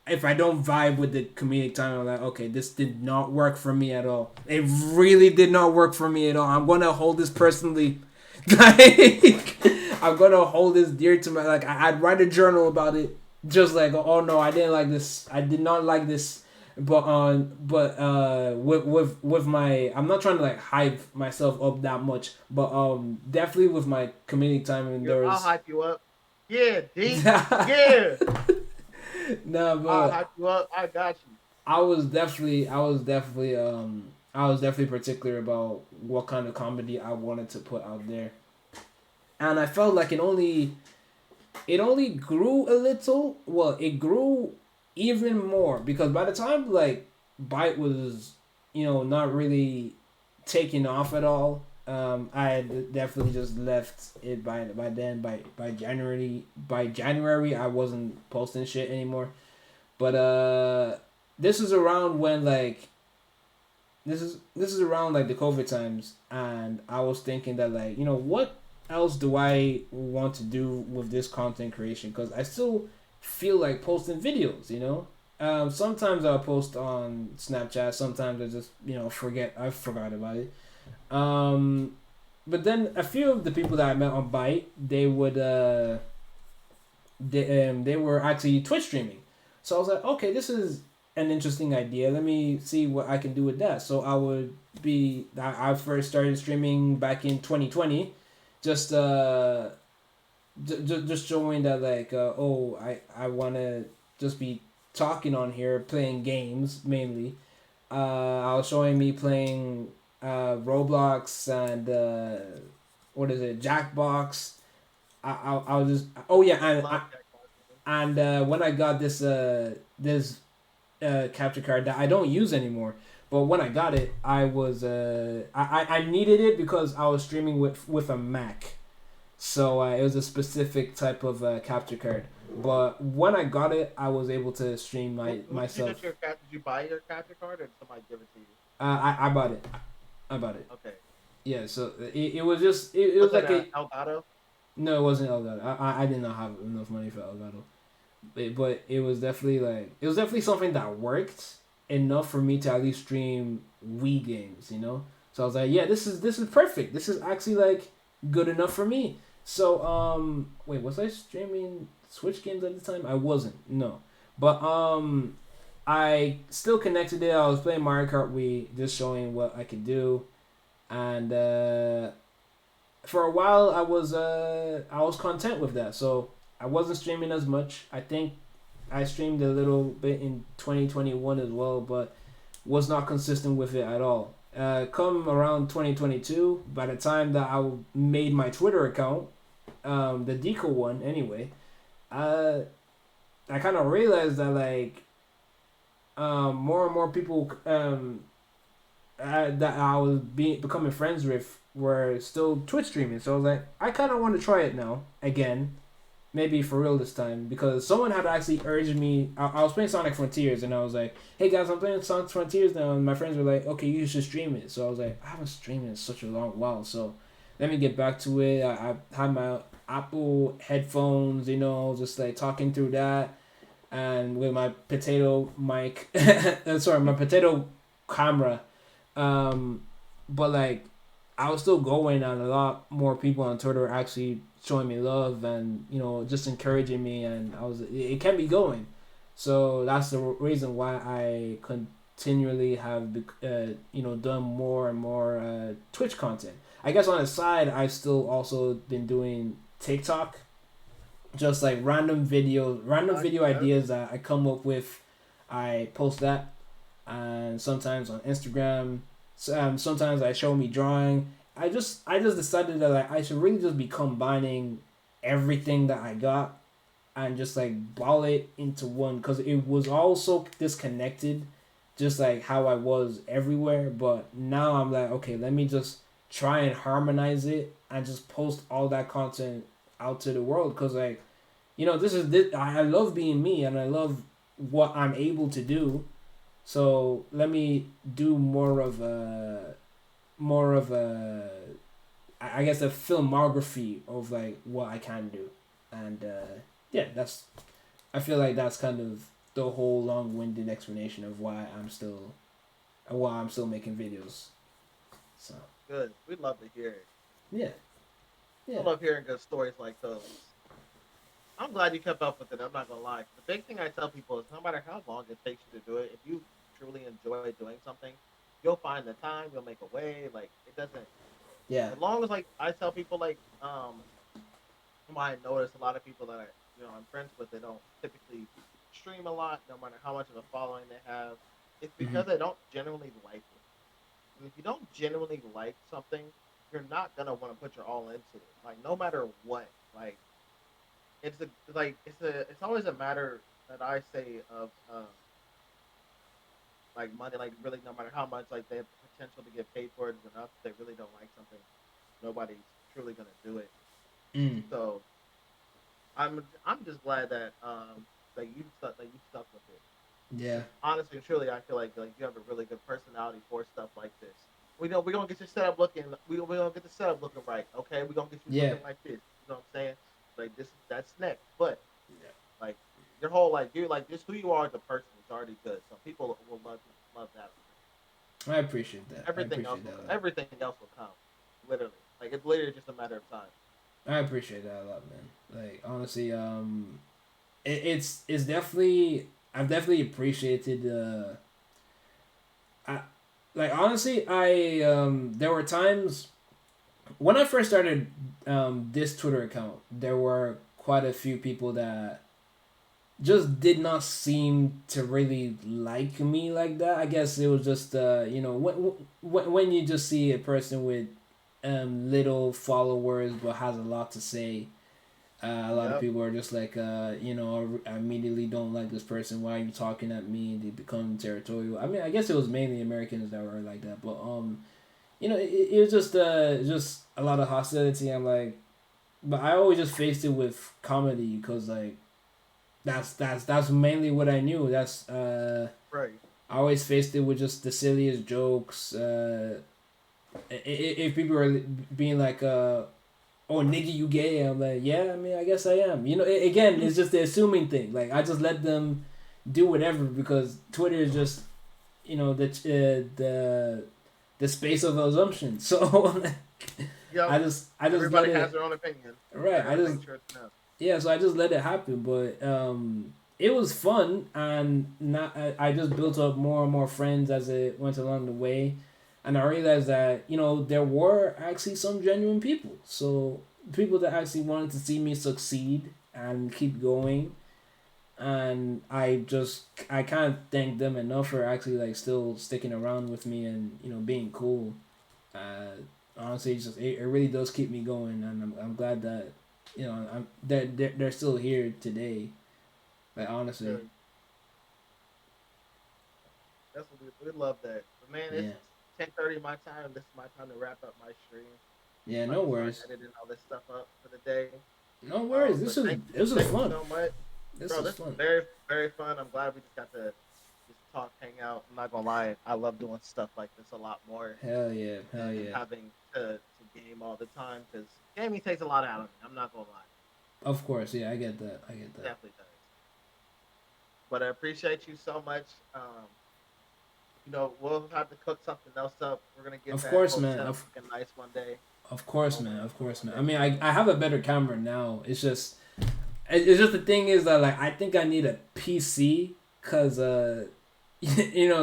S2: vibe with the comedic time. I'm like, okay, this did not work for me at all. It really did not work for me at all. I'm gonna hold this personally. Like, I'm gonna hold this dear to my like. I'd write a journal about it. Just like, oh no, I didn't like this. I did not like this. With my, I'm not trying to like hype myself up that much, but definitely with my comedic timing,
S1: Here,
S2: there
S1: I'll
S2: was.
S1: hype you up. Yeah, D. Yeah.
S2: Nah,
S1: I'll
S2: but
S1: hype you up. I got you.
S2: I was definitely particular about what kind of comedy I wanted to put out there, and I felt like it only grew a little. Well, it grew even more because by the time like Byte was not really taking off at all. I had definitely just left it by then by January I wasn't posting shit anymore. But this is around when like this is around like the COVID times, and I was thinking that like what else do I want to do with this content creation? Because I still feel like posting videos. Sometimes I'll post on Snapchat. Sometimes I just forget. I forgot about it. Um, but then a few of the people that I met on Byte, they were actually Twitch streaming. So I was like, okay, this is an interesting idea. Let me see what I can do with that. So I first started streaming back in 2020, just just showing that like I want to just be talking on here playing games mainly. I was showing me playing Roblox and what is it, Jackbox. I was just oh yeah
S1: Love that content.
S2: and when I got this capture card that I don't use anymore. But when I got it, I needed it because I was streaming with a Mac, so it was a specific type of capture card. But when I got it, I was able to stream
S1: Who did you
S2: myself.
S1: get your cat? Did you buy your capture card or did somebody give it to you?
S2: I bought it. I bought it.
S1: Okay.
S2: Yeah. So it was just it was
S1: Was it
S2: like
S1: a
S2: a
S1: Elgato?
S2: No, it wasn't Elgato. I did not have enough money for Elgato. But it was definitely like it was definitely something that worked enough for me to at least stream Wii games, you know. So I was like, yeah, this is perfect. This is actually like good enough for me. So wait, was I streaming Switch games at the time? I wasn't. No, but I still connected it. I was playing Mario Kart Wii, just showing what I could do, and for a while I was content with that. So I wasn't streaming as much. I think I streamed a little bit in 2021 as well, but was not consistent with it at all. Come around 2022, by the time that I made my Twitter account, the Deco one anyway, uh, I kind of realized that like more and more people that I was becoming friends with were still Twitch streaming. So I was like, I kind of want to try it now again, maybe for real this time, because someone had actually urged me. I was playing Sonic Frontiers and I was like, hey guys, I'm playing Sonic Frontiers now, and my friends were like, okay, you should stream it. So I was like, I haven't streamed in such a long while, so let me get back to it. I had my Apple headphones, you know, just like talking through that, and with my potato mic, sorry, my potato camera. um, but like, I was still going, and a lot more people on Twitter were actually showing me love and just encouraging me, and it kept me going. So that's the reason why I continually have done more and more Twitch content. I guess on the side, I've still also been doing TikTok, just like random video
S1: Yep.
S2: ideas that I come up with. I post that, and sometimes on Instagram. Sometimes I show me drawing. I just decided that like I should really just be combining everything that I got and just like ball it into one, because it was all so disconnected, just like how I was everywhere. But now I'm like, okay, let me just try and harmonize it and just post all that content out to the world, because like this I love being me, and I love what I'm able to do. So let me do more of a I guess a filmography of like what I can do, and yeah, that's I feel like that's kind of the whole long-winded explanation of why I'm still making videos. So
S1: Good. We'd love to hear it.
S2: yeah,
S1: I
S2: yeah,
S1: love hearing good stories like those. I'm glad you kept up with it. I'm not gonna lie. The big thing I tell people is no matter how long it takes you to do it, if you truly enjoy doing something, you'll find the time. You'll make a way. Like it doesn't.
S2: yeah.
S1: As long as like I tell people like I notice a lot of people that I'm friends with, they don't typically stream a lot, no matter how much of a following they have. It's
S2: Mm-hmm.
S1: because they don't genuinely like it. And if you don't genuinely like something, you're not gonna want to put your all into it. Like no matter what. Like it's always a matter that I say of like money. Like really, no matter how much like they have the potential to get paid for it is enough. If they really don't like something, nobody's truly gonna do it.
S2: Mm.
S1: So I'm just glad that you stuck with it.
S2: Yeah,
S1: Because honestly and truly, I feel like you have a really good personality for stuff like this. We gonna get your setup looking. We gonna get the setup looking right. Okay, we gonna get you
S2: yeah,
S1: looking like this. You know what I'm saying? Like this, that's next. But like your whole like you're like just who you are as a person is already good. So people will love that
S2: I appreciate that. I appreciate that a lot.
S1: everything else will come. Literally, like it's literally just a matter of time.
S2: I appreciate that a lot, man. Like honestly, it's definitely I've definitely appreciated I like honestly I there were times when I first started this Twitter account, there were quite a few people that just did not seem to really like me like that. I guess it was just when you just see a person with little followers but has a lot to say. A lot of
S1: Yep.
S2: people are just like, I immediately don't like this person. Why are you talking at me? They become territorial. I mean, I guess it was mainly Americans that were like that, but it was just a lot of hostility. I'm like, but I always just faced it with comedy, because like that's mainly what I knew.
S1: Right.
S2: I always faced it with just the silliest jokes. If people are being like oh nigga, you gay? I'm like, yeah, I mean, I guess I am. You know, again, it's just the assuming thing. Like I just let them do whatever because Twitter is just the space of assumption. So
S1: Yep.
S2: I just let
S1: Everybody has
S2: it
S1: their own opinion.
S2: right.
S1: I
S2: I
S1: gotta
S2: just
S1: make sure it's enough.
S2: yeah. So I just let it happen, but it was fun, and not I just built up more and more friends as it went along the way, and I realized that there were actually some genuine people. So people that actually wanted to see me succeed and keep going, and I can't thank them enough for actually like still sticking around with me and being cool. Uh, Honestly, it really does keep me going, and I'm glad that they're still here today. Like honestly,
S1: Good. That's what we love that. But man, it's
S2: yeah,
S1: 10:30 my time. This is my time to wrap up my stream.
S2: yeah,
S1: I'm about
S2: no
S1: to start
S2: worries,
S1: editing all this stuff up for the day.
S2: no worries.
S1: But
S2: This was
S1: thank you
S2: fun.
S1: so much,
S2: This
S1: bro.
S2: was
S1: This was
S2: fun.
S1: very very fun. I'm glad we just got to just talk, hang out. I'm not gonna lie, I love doing stuff like this a lot more
S2: Hell yeah, hell
S1: than
S2: yeah.
S1: having to game all the time because gaming takes a lot out of me. I'm not gonna lie,
S2: Of course, yeah, I get that. I get that.
S1: definitely does. But I appreciate you so much. We'll have to cook something else up. We're gonna get
S2: Of
S1: that
S2: course, man.
S1: hotel looking nice one day.
S2: Of course,
S1: Oh
S2: man.
S1: man,
S2: Of course,
S1: one
S2: man.
S1: day
S2: I mean,
S1: for sure.
S2: I have a better camera now. It's just the thing is that like I think I need a PC because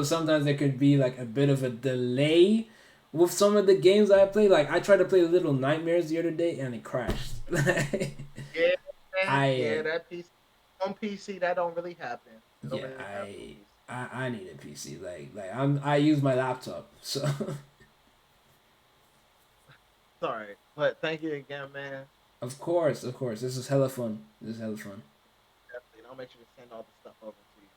S2: sometimes there could be like a bit of a delay with some of the games I play. Like I tried to play Little Nightmares the other day and it crashed.
S1: Yeah,
S2: I
S1: yeah, that PC on PC that don't really happen. It don't
S2: yeah
S1: really happen on
S2: I
S1: PC.
S2: I need a PC. I use my laptop. So
S1: Sorry, but thank you again, man.
S2: of course, this is hella fun. This is hella fun.
S1: Definitely, and I'll make sure to send all the stuff over to you.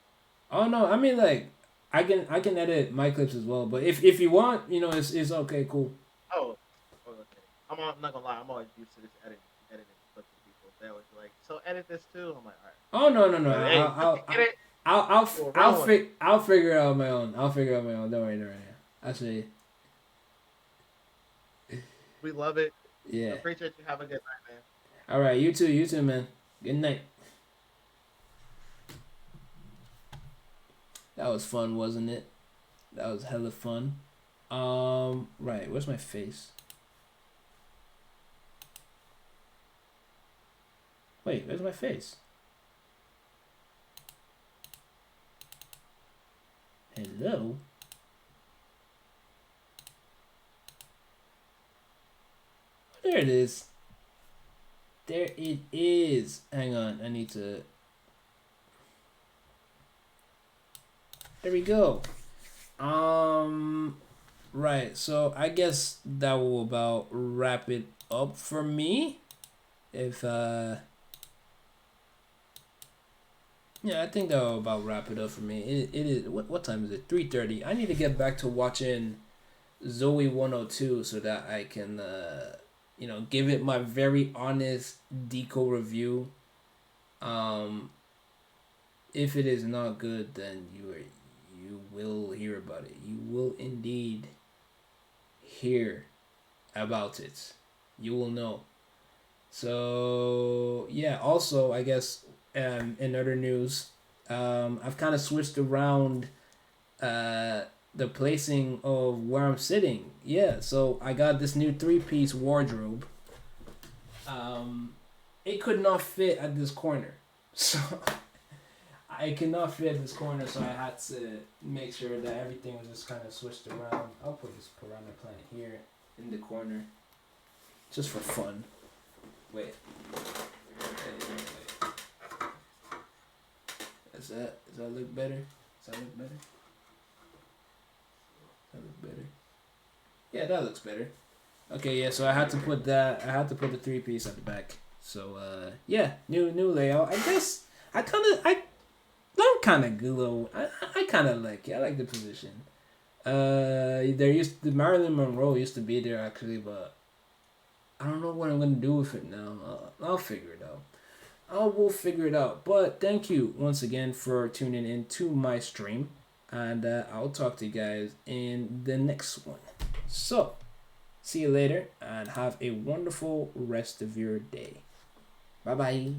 S2: Oh no, I mean like I can edit my clips as well, but if you want, it's okay, cool.
S1: Oh, okay. I'm not gonna lie. I'm always used to this editing clips of people. They always be like, so edit this too. I'm like, all right.
S2: Oh no no no,
S1: But hey, once you get it, we'll run with it.
S2: I'll figure it out on my own. I'll figure it out on my own. Don't worry, don't worry. I say
S1: We love it.
S2: yeah.
S1: Appreciate you. Have a good night, man.
S2: All right, you too, man. Good night. That was fun, wasn't it? That was hella fun. Right, where's my face? Wait, where's my face? Hello? There it is. There it is. Hang on, I need to. There we go. Right. So I guess that will about wrap it up for me. If Yeah, I think that will about wrap it up for me. It is what time is it? 3:30. I need to get back to watching Zoe 102 so that I can give it my very honest deco review. Um if it is not good, then you will hear about it. You will indeed hear about it. You will know. So yeah. Also, I guess in other news, I've kind of switched around uh, the placing of where I'm sitting. Yeah. So I got this new 3-piece wardrobe. Um, it could not fit at this corner, so I could not fit at this corner. So I had to make sure that everything was just kind of switched around. I'll put this piranha plant here in the corner, just for fun. Wait. Wait. Does that look better? Does that look better? Does that look better? Yeah, that looks better. Okay, yeah, so I had to put the 3-piece at the back. So yeah, new layout. I guess I'm kind of glow. I kind of like it. I like the position. The Marilyn Monroe used to be there actually, but I don't know what I'm gonna do with it now. I'll figure it out. I will figure it out. But thank you once again for tuning in to my stream, and I'll talk to you guys in the next one. So See you later and have a wonderful rest of your day. Bye bye.